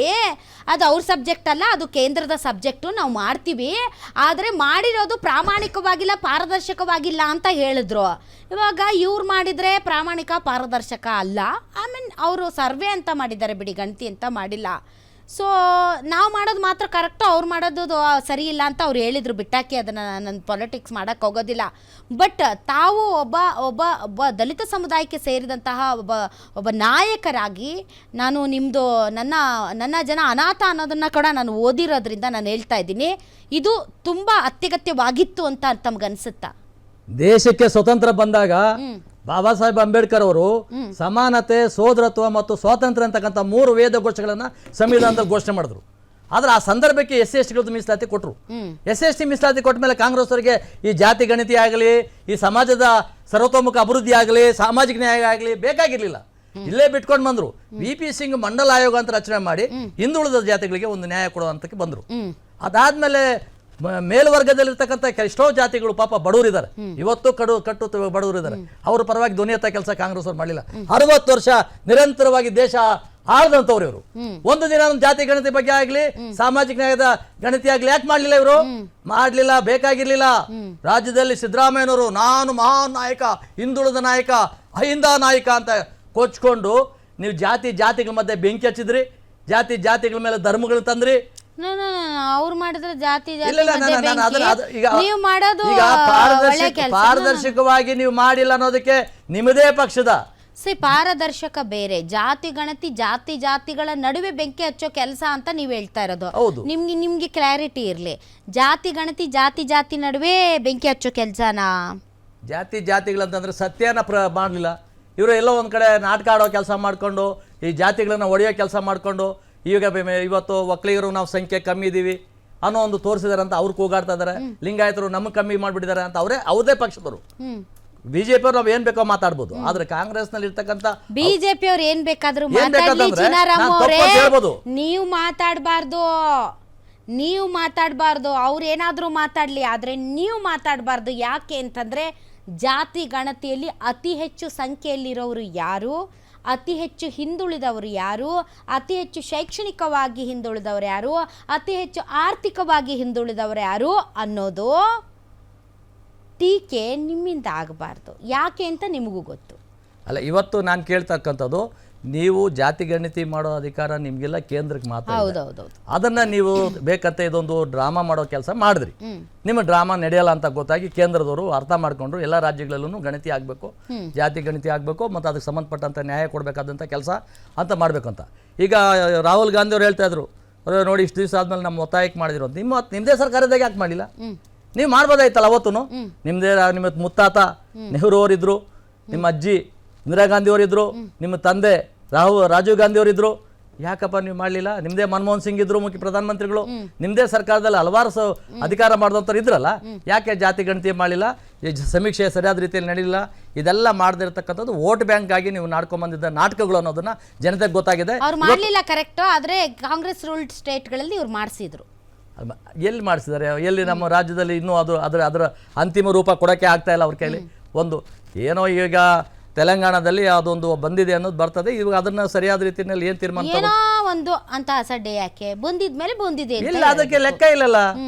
ಅದು ಅವ್ರ ಸಬ್ಜೆಕ್ಟ್ ಅಲ್ಲ, ಅದು ಕೇಂದ್ರದ ಸಬ್ಜೆಕ್ಟು, ನಾವು ಮಾಡ್ತೀವಿ, ಆದರೆ ಮಾಡಿರೋದು ಪ್ರಾಮಾಣಿಕವಾಗಿಲ್ಲ, ಪಾರದರ್ಶಕವಾಗಿಲ್ಲ ಅಂತ ಹೇಳಿದ್ರು. ಇವಾಗ ಇವ್ರು ಮಾಡಿದರೆ ಪ್ರಾಮಾಣಿಕ ಪಾರದರ್ಶಕ ಅಲ್ಲ. ಅವರು ಸರ್ವೆ ಅಂತ ಮಾಡಿದ್ದಾರೆ ಬಿಡಿ, ಗಣತಿ ಅಂತ ಮಾಡಿಲ್ಲ. ಸೊ ನಾವು ಮಾಡೋದು ಮಾತ್ರ ಕರೆಕ್ಟು, ಅವ್ರು ಮಾಡೋದು ಸರಿ ಇಲ್ಲ ಅಂತ ಅವ್ರು ಹೇಳಿದರು. ಬಿಟ್ಟಾಕಿ, ಅದನ್ನು ನನ್ನ ಪೊಲಿಟಿಕ್ಸ್ ಮಾಡೋಕ್ಕೆ ಹೋಗೋದಿಲ್ಲ. ಬಟ್ ತಾವು ಒಬ್ಬ ದಲಿತ ಸಮುದಾಯಕ್ಕೆ ಸೇರಿದಂತಹ ಒಬ್ಬ ನಾಯಕರಾಗಿ ನಾನು ನಿಮ್ಮದು ನನ್ನ ಜನ ಅನಾಥ ಅನ್ನೋದನ್ನು ಕೂಡ ನಾನು ಓದಿರೋದ್ರಿಂದ ನಾನು ಹೇಳ್ತಾ ಇದ್ದೀನಿ, ಇದು ತುಂಬ ಅತ್ಯಗತ್ಯವಾಗಿತ್ತು ಅಂತ ತಮಗನ್ಸುತ್ತಾ? ದೇಶಕ್ಕೆ ಸ್ವತಂತ್ರ ಬಂದಾಗ ಬಾಬಾ ಸಾಹೇಬ್ ಅಂಬೇಡ್ಕರ್ ಅವರು ಸಮಾನತೆ, ಸೋದರತ್ವ ಮತ್ತು ಸ್ವಾತಂತ್ರ್ಯ ಅಂತಕ್ಕಂಥ 3 ವೇದ ಘೋಷಗಳನ್ನ ಸಂವಿಧಾನದಲ್ಲಿ ಘೋಷಣೆ ಮಾಡಿದ್ರು. ಆದ್ರೆ ಆ ಸಂದರ್ಭಕ್ಕೆ SC ಮೀಸಲಾತಿ ಕೊಟ್ಟರು. SC ಮೀಸಲಾತಿ ಕೊಟ್ಟ ಮೇಲೆ ಕಾಂಗ್ರೆಸ್ ಅವರಿಗೆ ಈ ಜಾತಿ ಗಣತಿ ಆಗಲಿ, ಈ ಸಮಾಜದ ಸರ್ವತೋಮುಖ ಅಭಿವೃದ್ಧಿ ಆಗಲಿ, ಸಾಮಾಜಿಕ ನ್ಯಾಯ ಆಗಲಿ ಬೇಕಾಗಿರ್ಲಿಲ್ಲ. ಇಲ್ಲೇ ಬಿಟ್ಕೊಂಡು ಬಂದ್ರು. VP ಸಿಂಗ್ ಮಂಡಲ ಆಯೋಗ ಅಂತ ರಚನೆ ಮಾಡಿ ಹಿಂದುಳಿದ ಜಾತಿಗಳಿಗೆ ಒಂದು ನ್ಯಾಯ ಕೊಡುವಂತಕ್ಕೆ ಬಂದ್ರು. ಅದಾದ್ಮೇಲೆ ಮೇಲ್ವರ್ಗದಲ್ಲಿರ್ತಕ್ಕಂಥ ಎಷ್ಟೋ ಜಾತಿಗಳು ಪಾಪ ಬಡವರಿದ್ದಾರೆ, ಇವತ್ತು ಕಟ್ಟು ಬಡವರಿದ್ದಾರೆ, ಅವ್ರ ಪರವಾಗಿ ಧ್ವನಿ ಎತ್ತ ಕೆಲಸ ಕಾಂಗ್ರೆಸ್ ಅವ್ರು ಮಾಡಲಿಲ್ಲ. 60 ವರ್ಷ ನಿರಂತರವಾಗಿ ದೇಶ ಆಳದಂತವ್ರು ಇವರು. ಒಂದು ದಿನ ಜಾತಿ ಗಣತಿ ಬಗ್ಗೆ ಆಗ್ಲಿ, ಸಾಮಾಜಿಕ ನ್ಯಾಯದ ಗಣತಿ ಆಗ್ಲಿ ಯಾಕೆ ಮಾಡ್ಲಿಲ್ಲ? ಇವರು ಮಾಡ್ಲಿಲ್ಲ, ಬೇಕಾಗಿರ್ಲಿಲ್ಲ. ರಾಜ್ಯದಲ್ಲಿ ಸಿದ್ದರಾಮಯ್ಯನವರು ನಾನು ಮಹಾನ್ ನಾಯಕ, ಹಿಂದುಳಿದ ನಾಯಕ, ಅಹಿಂದ ನಾಯಕ ಅಂತ ಕೊಚ್ಕೊಂಡು ನೀವು ಜಾತಿಗಳ ಮಧ್ಯೆ ಬೆಂಕಿ ಹಚ್ಚಿದ್ರಿ, ಜಾತಿಗಳ ಮೇಲೆ ಧರ್ಮಗಳು ತಂದ್ರಿ. ಅವ್ರು ಮಾಡಿದ್ರೆ ಜಾತಿ ನೀವು ಮಾಡೋದು ಪಾರದರ್ಶಕವಾಗಿ ನೀವು ಮಾಡಿಲ್ಲ ಅನ್ನೋದಕ್ಕೆ ನಿಮ್ಮದೇ ಪಕ್ಷದ ಪಾರದರ್ಶಕ ಬೇರೆ, ಜಾತಿ ಗಣತಿ ಜಾತಿಗಳ ನಡುವೆ ಬೆಂಕಿ ಹಚ್ಚೋ ಕೆಲಸ ಅಂತ ನೀವು ಹೇಳ್ತಾ ಇರೋದು. ನಿಮ್ಗೆ ಕ್ಲಾರಿಟಿ ಇರ್ಲಿ, ಜಾತಿ ಗಣತಿ ಜಾತಿ ನಡುವೆ ಬೆಂಕಿ ಹಚ್ಚೋ ಕೆಲಸನಾ? ಜಾತಿಗಳಂತಂದ್ರೆ ಸತ್ಯನ ಮಾಡಲಿಲ್ಲ ಇವರು. ಎಲ್ಲೋ ಒಂದ್ ಕಡೆ ನಾಟಕ ಆಡೋ ಕೆಲಸ ಮಾಡ್ಕೊಂಡು, ಈ ಜಾತಿಗಳನ್ನ ಒಡೆಯೋ ಕೆಲಸ ಮಾಡ್ಕೊಂಡು, ಇವತ್ತು ಒಕ್ಕಲಿಗರು ನಾವು ಸಂಖ್ಯೆ ಕಮ್ಮಿ ಇದೀವಿ ಅನ್ನೋ ಒಂದು ತೋರಿಸಿದಾರೆ ಅಂತ ಅವ್ರು ಕೂಗಾಡ್ತಾ ಇದಾರೆ. ಲಿಂಗಾಯತರು ನಮಗೆ ಕಮ್ಮಿ ಮಾಡ್ಬಿಟ್ಟಿದ್ದಾರೆ ಅಂತ ಅವ್ರದೇ ಪಕ್ಷದವರು. ಬಿಜೆಪಿ ಅವ್ರು ನಾವ್ ಏನ್ ಬೇಕೋ ಮಾತಾಡ್ಬೋದು, ಆದ್ರೆ ಕಾಂಗ್ರೆಸ್ ನಲ್ಲಿ ಇರ್ತಕ್ಕಂಥ ಬಿಜೆಪಿ ಅವ್ರು ಏನ್ ಬೇಕಾದ್ರೂ ನೀವು ಮಾತಾಡಬಾರ್ದು, ಅವ್ರು ಏನಾದ್ರೂ ಮಾತಾಡ್ಲಿ, ಆದ್ರೆ ನೀವು ಮಾತಾಡಬಾರ್ದು. ಯಾಕೆ ಅಂತಂದ್ರೆ ಜಾತಿ ಗಣತಿಯಲ್ಲಿ ಅತಿ ಹೆಚ್ಚು ಸಂಖ್ಯೆಯಲ್ಲಿರೋರು ಯಾರು, ಅತಿ ಹೆಚ್ಚು ಹಿಂದುಳಿದವರು ಯಾರು, ಅತಿ ಹೆಚ್ಚು ಶೈಕ್ಷಣಿಕವಾಗಿ ಹಿಂದುಳಿದವರು ಯಾರು, ಅತಿ ಹೆಚ್ಚು ಆರ್ಥಿಕವಾಗಿ ಹಿಂದುಳಿದವರು ಯಾರು ಅನ್ನೋದು ಟೀಕೆ ನಿಮ್ಮಿಂದ ಆಗಬಾರ್ದು. ಯಾಕೆ ಅಂತ ನಿಮಗೂ ಗೊತ್ತು. ಅಲ್ಲ, ಇವತ್ತು ನಾನು ಕೇಳ್ತಕ್ಕಂಥದ್ದು, ನೀವು ಜಾತಿ ಗಣತಿ ಮಾಡೋ ಅಧಿಕಾರ ನಿಮ್ಗೆಲ್ಲ ಕೇಂದ್ರಕ್ಕೆ ಮಾತ್ರ. ಅದನ್ನ ನೀವು ಬೇಕಂತ ಇದೊಂದು ಡ್ರಾಮಾ ಮಾಡೋ ಕೆಲಸ ಮಾಡಿದ್ರಿ. ನಿಮ್ಮ ಡ್ರಾಮಾ ನಡೆಯಲ್ಲ ಅಂತ ಗೊತ್ತಾಗಿ ಕೇಂದ್ರದವರು ಅರ್ಥ ಮಾಡ್ಕೊಂಡ್ರು, ಎಲ್ಲ ರಾಜ್ಯಗಳಲ್ಲೂ ಗಣತಿ ಆಗಬೇಕು, ಜಾತಿ ಗಣತಿ ಆಗಬೇಕು, ಮತ್ತು ಅದಕ್ಕೆ ಸಂಬಂಧಪಟ್ಟಂತ ನ್ಯಾಯ ಕೊಡಬೇಕಾದಂಥ ಕೆಲಸ ಅಂತ ಮಾಡಬೇಕಂತ. ಈಗ ರಾಹುಲ್ ಗಾಂಧಿ ಅವ್ರು ಹೇಳ್ತಾ ಇದ್ರು, ನೋಡಿ ಇಷ್ಟು ದಿವಸ ಆದ್ಮೇಲೆ ನಮ್ಮ ಒತ್ತಾಯಕ್ಕೆ ಮಾಡಿದ್ರು ಅಂತ. ನಿಮ್ಮದೇ ಸರ್ಕಾರದಾಗ ಯಾಕೆ ಮಾಡಲಿಲ್ಲ? ನೀವು ಮಾಡ್ಬೋದಾಯ್ತಲ್ಲ ಅವತ್ತು. ನಿಮ್ಮ ಮುತ್ತಾತ ನೆಹರು ಅವರಿದ್ರು, ನಿಮ್ಮ ಅಜ್ಜಿ ಇಂದಿರಾ ಗಾಂಧಿ ಅವರಿದ್ರು, ನಿಮ್ಮ ತಂದೆ ರಾಜೀವ್ ಗಾಂಧಿ ಅವರಿದ್ರು, ಯಾಕಪ್ಪ ನೀವು ಮಾಡಲಿಲ್ಲ? ನಿಮ್ಮದೇ ಮನಮೋಹನ್ ಸಿಂಗ್ ಇದ್ರು ಮುಖ್ಯ ಪ್ರಧಾನಮಂತ್ರಿಗಳು, ನಿಮ್ಮದೇ ಸರ್ಕಾರದಲ್ಲಿ ಹಲವಾರು ಅಧಿಕಾರ ಮಾಡಿದಂಥವ್ರು ಇದ್ರಲ್ಲ, ಯಾಕೆ ಜಾತಿ ಗಣತಿ ಮಾಡಲಿಲ್ಲ? ಸಮೀಕ್ಷೆ ಸರಿಯಾದ ರೀತಿಯಲ್ಲಿ ನಡೀಲಿಲ್ಲ. ಇದೆಲ್ಲ ಮಾಡದಿರ್ತಕ್ಕಂಥದ್ದು ವೋಟ್ ಬ್ಯಾಂಕ್ ಆಗಿ ನೀವು ನಾಡ್ಕೊಂಡ್ಬಂದಿದ್ದ ನಾಟಕಗಳು ಅನ್ನೋದನ್ನ ಜನತೆಗೆ ಗೊತ್ತಾಗಿದೆ. ಅವ್ರು ಮಾಡಲಿಲ್ಲ, ಕರೆಕ್ಟ್. ಆದರೆ ಕಾಂಗ್ರೆಸ್ ರೂಲ್ಡ್ ಸ್ಟೇಟ್ಗಳಲ್ಲಿ ಇವ್ರು ಮಾಡಿಸಿದ್ರು. ಎಲ್ಲಿ ಮಾಡಿಸಿದ್ದಾರೆ? ಎಲ್ಲಿ ನಮ್ಮ ರಾಜ್ಯದಲ್ಲಿ ಇನ್ನೂ ಅದರ ಅಂತಿಮ ರೂಪ ಕೊಡೋಕ್ಕೆ ಆಗ್ತಾ ಇಲ್ಲ ಅವ್ರ ಕೈಲಿ. ಒಂದು ಏನೋ ಈಗ ತೆಲಂಗಾಣದಲ್ಲಿ ಅದೊಂದು ಬಂದಿದೆ ಅನ್ನೋದು ಬರ್ತದೆ. ಇವಾಗ ಅದನ್ನ ಸರಿಯಾದ ರೀತಿಯಲ್ಲಿ ಏನ್ ತೀರ್ಮಾನ ಒಂದು ಅಂತ ಅಸಡ್ಡೆ ಯಾಕೆ ಬಂದಿದ್ಮೇಲೆ ಬಂದಿದೆ ಇಲ್ಲ, ಅದಕ್ಕೆ ಲೆಕ್ಕ ಇಲ್ಲಲ್ಲ.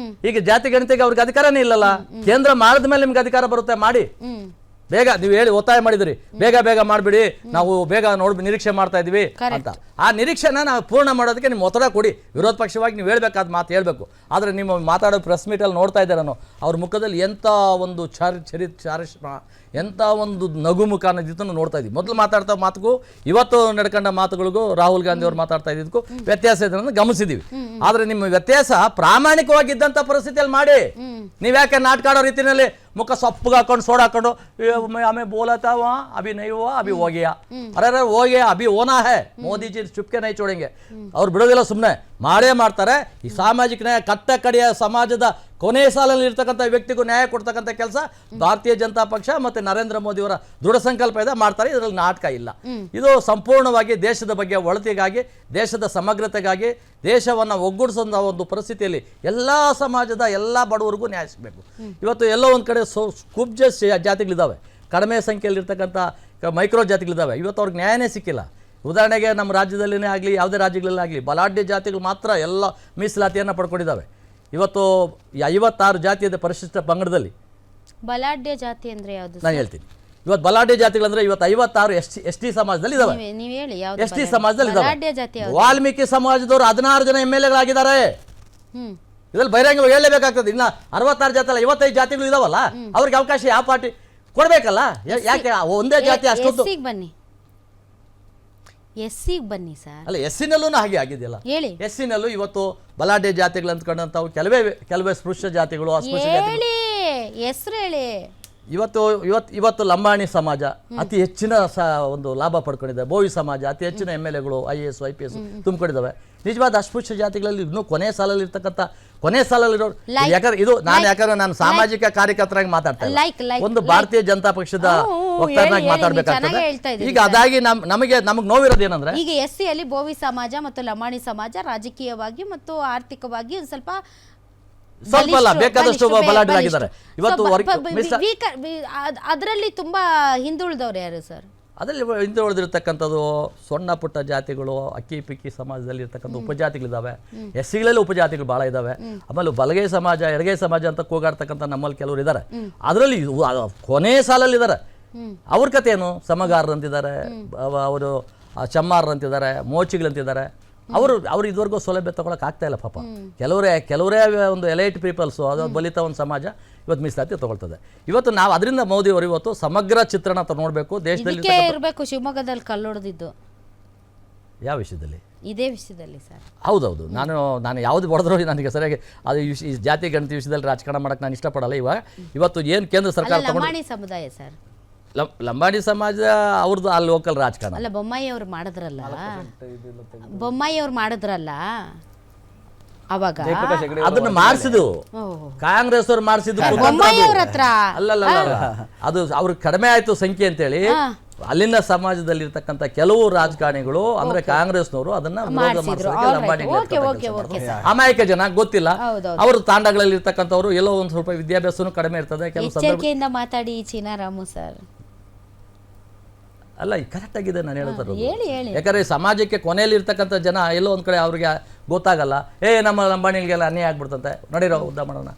ಈಗ ಜಾತಿ ಗಣತಿಗೆ ಅವ್ರಿಗೆ ಅಧಿಕಾರನೇ ಇಲ್ಲಲ್ಲ. ಕೇಂದ್ರ ಮಾಡಿದ ಮೇಲೆ ನಿಮ್ಗೆ ಅಧಿಕಾರ ಬರುತ್ತೆ, ಮಾಡಿ ಬೇಗ. ನೀವು ಹೇಳಿ ಒತ್ತಾಯ ಮಾಡಿದ್ರಿ, ಬೇಗ ಮಾಡಿಬಿಡಿ, ನಾವು ಬೇಗ ನಿರೀಕ್ಷೆ ಮಾಡ್ತಾ ಇದೀವಿ ಅಂತ. ಆ ನಿರೀಕ್ಷೆನ ನಾವು ಪೂರ್ಣ ಮಾಡೋದಕ್ಕೆ ನಿಮ್ಮ ಒತ್ತಡ ಕೊಡಿ. ವಿರೋಧ ಪಕ್ಷವಾಗಿ ನೀವು ಹೇಳ್ಬೇಕಾದ ಮಾತು ಹೇಳ್ಬೇಕು. ಆದ್ರೆ ನಿಮ್ಮ ಮಾತಾಡೋ ಪ್ರೆಸ್ ಮೀಟಲ್ಲಿ ನೋಡ್ತಾ ಇದ್ದಾರನೋ ಅವ್ರ ಮುಖದಲ್ಲಿ ಎಂತ ಒಂದು ಚಾರಿಷ್ಮ, ಎಂತ ಒಂದು ನಗುಮುಖ ಅನ್ನೋದಿದ್ದನ್ನು ನೋಡ್ತಾ ಇದ್ದೀವಿ. ಮೊದಲು ಮಾತಾಡ್ತಾ ಮಾತುಗೂ ಇವತ್ತು ನಡ್ಕೊಂಡ ಮಾತುಗಳಿಗೂ ರಾಹುಲ್ ಗಾಂಧಿ ಅವ್ರು ಮಾತಾಡ್ತಾ ಇದ್ದಕ್ಕೂ ವ್ಯತ್ಯಾಸ ಇದನ್ನು ಗಮನಿಸಿದೀವಿ. ಆದ್ರೆ ನಿಮ್ಮ ವ್ಯತ್ಯಾಸ ಪ್ರಾಮಾಣಿಕವಾಗಿದ್ದಂಥ ಪರಿಸ್ಥಿತಿಯಲ್ಲಿ ಮಾಡಿ. ನೀವ್ಯಾಕೆ ನಾಟಕ ಆಡೋ ರೀತಿಯಲ್ಲಿ ಮುಖ ಸೊಪ್ಪಗೆ ಹಾಕೊಂಡು ಸೋಡ ಹಾಕೊಂಡು ಆಮೇಲೆ ಬೋಲತಾವ ಅಭಿ ನೈ ಹುವಾ ಅಭಿ ಹೋಗಿಯಾ, ಅರೆ ಹೋಗಿಯಾ ಅಭಿ ಓನಾ ಹೇ, ಮೋದಿಜಿ ಚುಪ್ಕೆ ನೈ ಚೋಡೆಂಗೆ. ಅವ್ರು ಬಿಡೋದಿಲ್ಲ, ಸುಮ್ಮನೆ ಮಾಡೇ ಮಾಡ್ತಾರೆ. ಈ ಸಾಮಾಜಿಕ ನ್ಯಾಯ ಕಟ್ಟ ಕಡೆಯ ಸಮಾಜದ ಕೊನೆಯ ಸಾಲಲ್ಲಿ ಇರ್ತಕ್ಕಂಥ ವ್ಯಕ್ತಿಗೂ ನ್ಯಾಯ ಕೊಡ್ತಕ್ಕಂಥ ಕೆಲಸ ಭಾರತೀಯ ಜನತಾ ಪಕ್ಷ ಮತ್ತು ನರೇಂದ್ರ ಮೋದಿಯವರ ದೃಢ ಸಂಕಲ್ಪ ಇದೆ, ಮಾಡ್ತಾರೆ. ಇದರಲ್ಲಿ ನಾಟಕ ಇಲ್ಲ. ಇದು ಸಂಪೂರ್ಣವಾಗಿ ದೇಶದ ಬಗ್ಗೆ ಒಳತಿಗಾಗಿ, ದೇಶದ ಸಮಗ್ರತೆಗಾಗಿ, ದೇಶವನ್ನು ಒಗ್ಗೂಡಿಸೋ ಒಂದು ಪರಿಸ್ಥಿತಿಯಲ್ಲಿ ಎಲ್ಲ ಸಮಾಜದ ಎಲ್ಲ ಬಡವರಿಗೂ ನ್ಯಾಯ ಸಿಗಬೇಕು. ಇವತ್ತು ಎಲ್ಲೋ ಒಂದು ಕಡೆ ಕುಬ್ಜ ಜಾತಿಗಳಿದ್ದಾವೆ, ಕಡಿಮೆ ಸಂಖ್ಯೆಯಲ್ಲಿರ್ತಕ್ಕಂಥ ಮೈಕ್ರೋ ಜಾತಿಗಳಿದ್ದಾವೆ. ಇವತ್ತು ಅವ್ರಿಗೆ ನ್ಯಾಯನೇ ಸಿಕ್ಕಿಲ್ಲ. ಉದಾಹರಣೆಗೆ ನಮ್ಮ ರಾಜ್ಯದಲ್ಲಿನೇ ಆಗಲಿ, ಯಾವುದೇ ರಾಜ್ಯಗಳಲ್ಲಾಗಲಿ ಬಲಾಢ್ಯ ಜಾತಿಗಳು ಮಾತ್ರ ಎಲ್ಲ ಮೀಸಲಾತಿಯನ್ನು ಪಡ್ಕೊಂಡಿದ್ದಾವೆ. ಇವತ್ತು 56 ಜಾತಿ ಇದೆ ಪರಿಶಿಷ್ಟ ಪಂಗಡದಲ್ಲಿ. ಬಲಾಢ್ಯ ಜಾತಿ ಅಂದ್ರೆ ಯಾವುದು ನಾನು ಹೇಳ್ತೀನಿ. ಇವತ್ತು ಬಲಾಢ್ಯ ಜಾತಿಗಳಂದ್ರೆ ಇವತ್ತು 56 ಎಸ್ ಟಿ ಸಮಾಜದಲ್ಲಿ ಇದಾವೆ. ನೀವು ಹೇಳಿ ಯಾವುದು ಎಸ್ ಟಿ ಸಮಾಜದಲ್ಲಿ ಬಲಾಢ್ಯ ಜಾತಿ ಇದಾವೆ. ಯಾವುದು? ವಾಲ್ಮೀಕಿ ಸಮಾಜದವರು 16 ಜನ MLA-ಗಳಾಗಿದ್ದಾರೆ. ಇದ್ರಲ್ಲಿ ಬಹಿರಂಗವಾಗಿ ಹೇಳಲೇಬೇಕಾಗ್ತದೆ. ಇನ್ನ 66 ಜಾತಿ ಅಲ್ಲ, 55 ಜಾತಿಗಳು ಇದಾವಲ್ಲ, ಅವ್ರಿಗೆ ಅವಕಾಶ ಯಾವ ಪಾರ್ಟಿ ಕೊಡ್ಬೇಕಲ್ಲ? ಯಾಕೆ ಒಂದೇ ಜಾತಿ ಅಷ್ಟೊಂದು? ಬನ್ನಿ, ಎಸ್ಸಿಗೆ ಬನ್ನಿ ಸರ್. ಅಲ್ಲ, ಎಸ್ಸಿನಲ್ಲೂ ಹಾಗೆ ಆಗಿದೆಯಲ್ಲ. ಹೇಳಿ. ಎಸ್ಸಿನಲ್ಲೂ ಇವತ್ತು ಬಲಾಢ್ಯ ಜಾತಿಗಳು ಅಂದ್ಕೊಂಡಂಥವು ಕೆಲವೇ ಸ್ಪೃಶ್ಯ ಜಾತಿಗಳು, ಅಸ್ಪೃಶ್ಯ ಜಾತಿಗಳು. ಹೇಳಿ, ಹೆಸರು ಹೇಳಿ. ಇವತ್ತು ಲಂಬಾಣಿ ಸಮಾಜ ಅತಿ ಹೆಚ್ಚಿನ ಒಂದು ಲಾಭ ಪಡ್ಕೊಂಡಿದೆ. ಬೋವಿ ಸಮಾಜ ಅತಿ ಹೆಚ್ಚಿನ MLA-ಗಳು IAS IPS ತುಂಬಿಕೊಂಡಿದ್ದಾವೆ. ನಿಜವಾದ ಅಸ್ಪೃಶ್ಯ ಜಾತಿಗಳಲ್ಲಿ ಇನ್ನೂ ಕೊನೆ ಸಾಲಲ್ಲಿರೋ ಯಾಕಂದ್ರೆ ನಾನು ಸಾಮಾಜಿಕ ಕಾರ್ಯಕರ್ತರಾಗಿ ಮಾತಾಡ್ತಾ ಇಲ್ಲ, ಒಂದು ಭಾರತೀಯ ಜನತಾ ಪಕ್ಷದ ವಕ್ತಾರನಾಗಿ ಮಾತಾಡ್ಬೇಕಾಗ್ತದೆ. ಈಗ ಅದಾಗಿ ನಮಗೆ ನೋವಿರೋದು ಏನಂದ್ರೆ, ಈಗ ಎಸ್ಸಿಯಲ್ಲಿ ಬೋವಿ ಸಮಾಜ ಮತ್ತು ಲಂಬಾಣಿ ಸಮಾಜ ರಾಜಕೀಯವಾಗಿ ಮತ್ತು ಆರ್ಥಿಕವಾಗಿ ಒಂದು ಸ್ವಲ್ಪ ಅಲ್ಲ, ಬೇಕಾದಷ್ಟು ಬಲಾಢ್ಯರಾಗಿದ್ದಾರೆ. ಇವತ್ತು ಅದರಲ್ಲಿ ತುಂಬಾ ಹಿಂದುಳಿದವ್ರು ಯಾರು ಸರ್? ಅದರಲ್ಲಿ ಹಿಂದೆ ಉಳಿದಿರ್ತಕ್ಕಂಥದ್ದು ಸಣ್ಣ ಪುಟ್ಟ ಜಾತಿಗಳು, ಅಕ್ಕಿ ಪಿಕ್ಕಿ ಸಮಾಜದಲ್ಲಿ ಇರ್ತಕ್ಕಂಥ ಉಪಜಾತಿಗಳಿದ್ದಾವೆ. ಎಸ್ಸಿಗಳಲ್ಲಿ ಉಪಜಾತಿಗಳು ಭಾಳ ಇದ್ದಾವೆ. ಆಮೇಲೆ ಬಲಗೈ ಸಮಾಜ, ಎಡಗೈ ಸಮಾಜ ಅಂತ ಕೂಗಾಡ್ತಕ್ಕಂಥ ನಮ್ಮಲ್ಲಿ ಕೆಲವರು ಇದ್ದಾರೆ. ಅದರಲ್ಲಿ ಕೊನೆ ಸಾಲಲ್ಲಿದ್ದಾರೆ. ಅವ್ರ ಕತೆ ಏನು? ಸಮಗಾರರಂತಿದ್ದಾರೆ, ಅವರು ಚಮ್ಮಾರರಂತಿದ್ದಾರೆ, ಮೋಚಿಗಳಂತಿದ್ದಾರೆ. ಅವರು ಇದುವರೆಗೂ ಸೌಲಭ್ಯ ತಗೊಳಕ್ ಆಗ್ತಾ ಇಲ್ಲ ಪಾಪ. ಕೆಲವರೇ ಒಂದು ಎಲೈಟ್ ಪೀಪಲ್ಸು, ಅದು ಬಲಿತ ಒಂದು ಸಮಾಜ ಇವತ್ತು ಮೀಸಲಾತಿ ತಗೊಳ್ತದೆ. ಇವತ್ತು ನಾವು ಅದರಿಂದ ಮೋದಿ ಅವರು ಇವತ್ತು ಸಮಗ್ರ ಚಿತ್ರಣ ನೋಡಬೇಕು. ದೇಶದಲ್ಲಿ ಇರಬೇಕು. ಶಿವಮೊಗ್ಗದಲ್ಲಿ ಕಲ್ಲೊಡೆದಿದ್ದು ಯಾವ ವಿಷಯದಲ್ಲಿ? ಇದೇ ವಿಷಯದಲ್ಲಿ ಸರ್. ಹೌದೌದು. ನಾನು ಯಾವ್ದು ಹೊಡೆದ್ರು ನನಗೆ ಸರಿಯಾಗಿ ಅದು ಈ ಜಾತಿ ಗಣತಿ ವಿಷಯದಲ್ಲಿ ರಾಜಕಾರಣ ಮಾಡಕ್ಕೆ ನಾನು ಇಷ್ಟಪಡಲ್ಲ. ಇವತ್ತು ಏನು ಕೇಂದ್ರ ಸರ್ಕಾರ ಲಂಬಾಣಿ ಸಮುದಾಯ ಸರ್, ಲಂಬಾಣಿ ಸಮಾಜ ಅವ್ರದ್ದು ಆ ಲೋಕಲ್ ರಾಜಕಾರಣ ಅಲ್ಲ. ಬೊಮ್ಮಾಯಿ ಅವ್ರು ಮಾಡಿದ್ರಲ್ಲ ಅವಾಗ ಅದನ್ನ ಮಾಡಿಸಿದ್ರು, ಕಾಂಗ್ರೆಸ್ ಅವ್ರು ಮಾಡಿಸಿದ್ರು. ಅಲ್ಲಲ್ಲ, ಅದು ಅವ್ರಿಗೆ ಕಡಿಮೆ ಆಯ್ತು ಸಂಖ್ಯೆ ಅಂತೇಳಿ ಅಲ್ಲಿನ ಸಮಾಜದಲ್ಲಿ ಇರ್ತಕ್ಕಂಥ ಕೆಲವು ರಾಜಕಾರಣಿಗಳು ಅಂದ್ರೆ ಕಾಂಗ್ರೆಸ್ನವರು ಅದನ್ನ ಅಮಾಯಕ ಜನ ಗೊತ್ತಿಲ್ಲ. ಅವರು ತಾಂಡಗಳಲ್ಲಿ ಇರ್ತಕ್ಕಂಥವ್ರು ಎಲ್ಲೋ ಒಂದು ಸ್ವಲ್ಪ ವಿದ್ಯಾಭ್ಯಾಸನೂ ಕಡಿಮೆ ಇರ್ತದೆ. ಎಚ್ಚರಿಕೆಯಿಂದ ಮಾತಾಡಿ ಚೀನಾರಾಮು ಸರ್. ಅಲ್ಲ, ಕರೆಕ್ಟ್ ಆಗಿದೆ ನಾನು ಹೇಳ್ತಾರೆ. ಯಾಕಂದ್ರೆ ಸಮಾಜಕ್ಕೆ ಕೊನೆಯಲ್ಲಿ ಇರ್ತಕ್ಕಂಥ ಜನ ಎಲ್ಲೋ ಒಂದ್ ಕಡೆ ಅವ್ರಿಗೆ ಗೊತ್ತಾಗಲ್ಲ. ನಮ್ಮ ಲಂಬಾಣಿಗಳಿಗೆಲ್ಲ ಅನ್ಯಾಯ ಆಗ್ಬಿಡ್ತಂತೆ, ನಡೀರೋ ಉದ್ದ ಮಾಡೋಣ.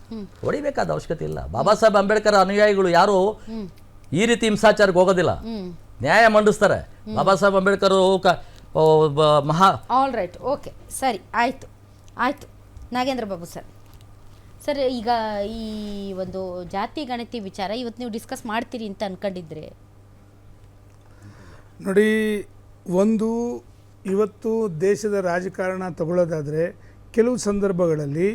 ಹೊಡಿಬೇಕಾದ ಅವಶ್ಯಕತೆ ಇಲ್ಲ. ಬಾಬಾ ಸಾಹೇಬ್ ಅಂಬೇಡ್ಕರ್ ಅನುಯಾಯಿಗಳು ಯಾರು ಈ ರೀತಿ ಹಿಂಸಾಚಾರಕ್ಕೆ ಹೋಗೋದಿಲ್ಲ, ನ್ಯಾಯ ಮಂಡಿಸ್ತಾರೆ. ಬಾಬಾ ಸಾಹೇಬ್ ಅಂಬೇಡ್ಕರ್ ಮಹಾ ಆಲ್ ರೈಟ್, ಓಕೆ, ಸರಿ, ಆಯ್ತು. ನಾಗೇಂದ್ರ ಬಾಬು ಸರ್, ಈಗ ಈ ಒಂದು ಜಾತಿ ಗಣತಿ ವಿಚಾರ ಇವತ್ತು ನೀವು ಡಿಸ್ಕಸ್ ಮಾಡ್ತೀರಿ ಅಂತ ಅನ್ಕೊಂಡಿದ್ರೆ ನೋಡಿ, ಇವತ್ತು ದೇಶದ ರಾಜಕಾರಣ ತಗೊಳ್ಳೋದಾದರೆ ಕೆಲವು ಸಂದರ್ಭಗಳಲ್ಲಿ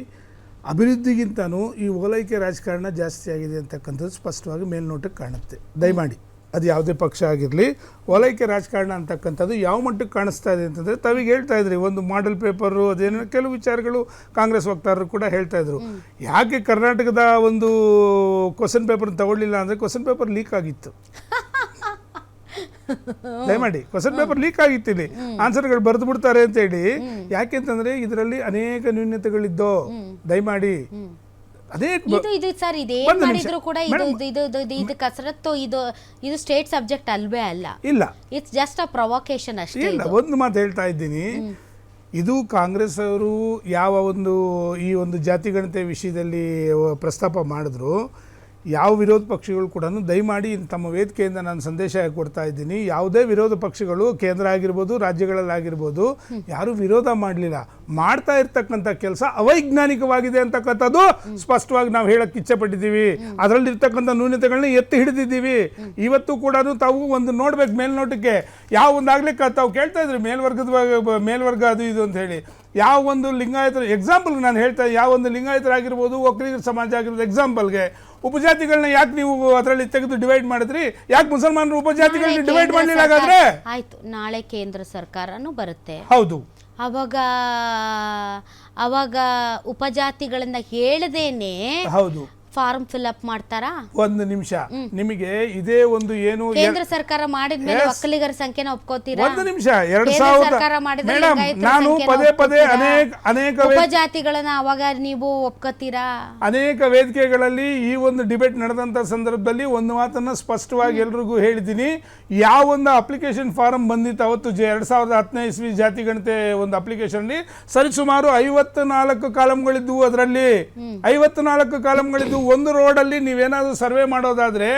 ಅಭಿವೃದ್ಧಿಗಿಂತನೂ ಈ ಓಲೈಕೆ ರಾಜಕಾರಣ ಜಾಸ್ತಿ ಆಗಿದೆ ಅಂತಕ್ಕಂಥದ್ದು ಸ್ಪಷ್ಟವಾಗಿ ಮೇಲ್ನೋಟಕ್ಕೆ ಕಾಣುತ್ತೆ. ದಯಮಾಡಿ ಅದು ಯಾವುದೇ ಪಕ್ಷ ಆಗಿರಲಿ, ಓಲೈಕೆ ರಾಜಕಾರಣ ಅಂತಕ್ಕಂಥದ್ದು ಯಾವ ಮಟ್ಟಕ್ಕೆ ಕಾಣಿಸ್ತಾ ಇದೆ ಅಂತಂದರೆ, ತಾವಿಗೆ ಹೇಳ್ತಾ ಇದ್ರಿ ಒಂದು ಮಾಡೆಲ್ ಪೇಪರು ಅದೇನೋ ಕೆಲವು ವಿಚಾರಗಳು ಕಾಂಗ್ರೆಸ್ ವಕ್ತಾರರು ಕೂಡ ಹೇಳ್ತಾ ಇದ್ರು. ಯಾಕೆ ಕರ್ನಾಟಕದ ಒಂದು ಕ್ವಶನ್ ಪೇಪರ್ ತಗೊಳ್ಳಿಲ್ಲ ಅಂದರೆ ಕ್ವಶನ್ ಪೇಪರ್ ಲೀಕ್ ಆಗಿತ್ತು. ದಯಮಾಡಿ ಕ್ವಶನ್ ಪೇಪರ್ ಲೀಕ್ ಆಗಿತ್ತು, ಇಲ್ಲಿ ಆನ್ಸರ್ಗಳು ಬರೆದು ಬಿಡ್ತಾರೆ ಅಂತ ಹೇಳಿ. ಯಾಕೆಂತಂದ್ರೆ ಇದರಲ್ಲಿ ಅನೇಕ ನ್ಯೂನ್ಯತೆಗಳಿದ್ದೋ. ದಯಮಾಡಿ ಕಸರತ್ತು ಇದು ಸ್ಟೇಟ್ ಸಬ್ಜೆಕ್ಟ್ ಅಲ್ವೇ ಅಲ್ಲ. ಇಲ್ಲ, ಇಟ್ಸ್ ಜಸ್ಟ್ ಅ ಪ್ರೊವೊಕೇಶನ್ ಅಷ್ಟೇ. ಇಲ್ಲ, ಒಂದು ಮಾತು ಹೇಳ್ತಾ ಇದ್ದೀನಿ. ಇದು ಕಾಂಗ್ರೆಸ್ ಅವರು ಯಾವ ಈ ಒಂದು ಜಾತಿ ಗಣತಿ ವಿಷಯದಲ್ಲಿ ಪ್ರಸ್ತಾಪ ಮಾಡಿದ್ರು, ಯಾವ ವಿರೋಧ ಪಕ್ಷಗಳು ಕೂಡ ದಯಮಾಡಿ ತಮ್ಮ ವೇದಿಕೆಯಿಂದ ನಾನು ಸಂದೇಶ ಕೊಡ್ತಾ ಇದ್ದೀನಿ. ಯಾವುದೇ ವಿರೋಧ ಪಕ್ಷಗಳು ಕೇಂದ್ರ ಆಗಿರ್ಬೋದು, ರಾಜ್ಯಗಳಲ್ಲಾಗಿರ್ಬೋದು, ಯಾರೂ ವಿರೋಧ ಮಾಡಲಿಲ್ಲ. ಮಾಡ್ತಾ ಇರ್ತಕ್ಕಂಥ ಕೆಲಸ ಅವೈಜ್ಞಾನಿಕವಾಗಿದೆ ಅಂತಕ್ಕಂಥದ್ದು ಸ್ಪಷ್ಟವಾಗಿ ನಾವು ಹೇಳಕ್ಕೆ ಇಚ್ಛೆ ಪಟ್ಟಿದ್ದೀವಿ. ಅದರಲ್ಲಿರ್ತಕ್ಕಂಥ ನ್ಯೂನತೆಗಳನ್ನ ಎತ್ತಿ ಹಿಡಿದಿದ್ದೀವಿ. ಇವತ್ತು ಕೂಡ ತಾವು ಒಂದು ನೋಡ್ಬೇಕು ಮೇಲ್ನೋಟಕ್ಕೆ. ಯಾವ ಒಂದಾಗಲೇ ತಾವು ಕೇಳ್ತಾ ಇದ್ರಿ ಮೇಲ್ವರ್ಗ ಅದು ಇದು ಅಂತ ಹೇಳಿ. ಯಾವ ಒಂದು ಲಿಂಗಾಯತರ ಎಕ್ಸಾಂಪಲ್ ನಾನು ಹೇಳ್ತಾ, ಯಾವ ಒಂದು ಲಿಂಗಾಯತರಾಗಿರ್ಬೋದು, ಒಕ್ಕಲಿಗರ ಸಮಾಜ ಆಗಿರ್ಬೋದು, ಎಕ್ಸಾಂಪಲ್ಗೆ ಉಪಜಾತಿಗಳನ್ನ ಯಾಕೆ ನೀವು ಅದರಲ್ಲಿ ತೆಗೆದು ಡಿವೈಡ್ ಮಾಡಿದ್ರಿ? ಯಾಕೆ ಮುಸಲ್ಮಾನರು ಉಪಜಾತಿಗಳನ್ನ ಡಿವೈಡ್ ಮಾಡಲಿಲ್ಲ? ಹಾಗಾದ್ರೆ ಆಯ್ತು, ನಾಳೆ ಕೇಂದ್ರ ಸರ್ಕಾರನೂ ಬರುತ್ತೆ. ಹೌದು, ಅವಾಗ ಉಪಜಾತಿಗಳನ್ನ ಹೇಳದೇನೆ ಹೌದು, ಫಾರ್ಮ್ ಫಿಲ್ ಅಪ್ ಮಾಡ್ತಾರಾ? ಒಂದು ನಿಮಿಷ, ನಿಮಗೆ ಇದೇ ಒಂದು ಏನು ಕೇಂದ್ರ ಸರ್ಕಾರ ಮಾಡಿದ್ಮೇಲೆ ಒಕ್ಕಲಿಗರ ಸಂಖ್ಯೆನ ಒಪ್ಕೋತೀರಾ? ಒಂದು ನಿಮಿಷ, ಕೇಂದ್ರ ಸರ್ಕಾರ ಮಾಡಿದ್ರೆ ಮೇಡಮ್, ಲಿಂಗಾಯತರ ನಾನು ಸಂಖ್ಯೆನ ಪದೇ ಪದೇ ಒಪ್ಕೋತೀರಾ? ಅನೇಕ ಉಪಜಾತಿಗಳನ್ನ ಅವಾಗ ನೀವು ಒಪ್ಕೋತೀರಾ? ಅನೇಕ ವೇದಿಕೆಗಳಲ್ಲಿ ಈ ಒಂದು ಡಿಬೇಟ್ ನಡೆದಂಥ ಸಂದರ್ಭದಲ್ಲಿ ಒಂದು ಮಾತನ್ನು ಸ್ಪಷ್ಟವಾಗಿ ಎಲ್ರಿಗೂ ಹೇಳಿದ್ದೀನಿ. ಯಾವ ಒಂದು ಅಪ್ಲಿಕೇಶನ್ ಫಾರಂ ಬಂದಿತ್ತು ಅವತ್ತು 2010 ಇಸ್ವಿ ಜಾತಿಗಣತೆ ಒಂದು ಅಪ್ಲಿಕೇಶನ್ ಸರಿಸುಮಾರು 54 ಕಾಲಮ್ಗಳಿದ್ವು. ಅದರಲ್ಲಿ 54 ಕಾಲಮ್ಗಳಿದ್ವು. ಒಂದು ರೋಡಲ್ಲಿ ನೀವೇನಾದರೂ ಸರ್ವೆ ಮಾಡೋದಾದ್ರೆ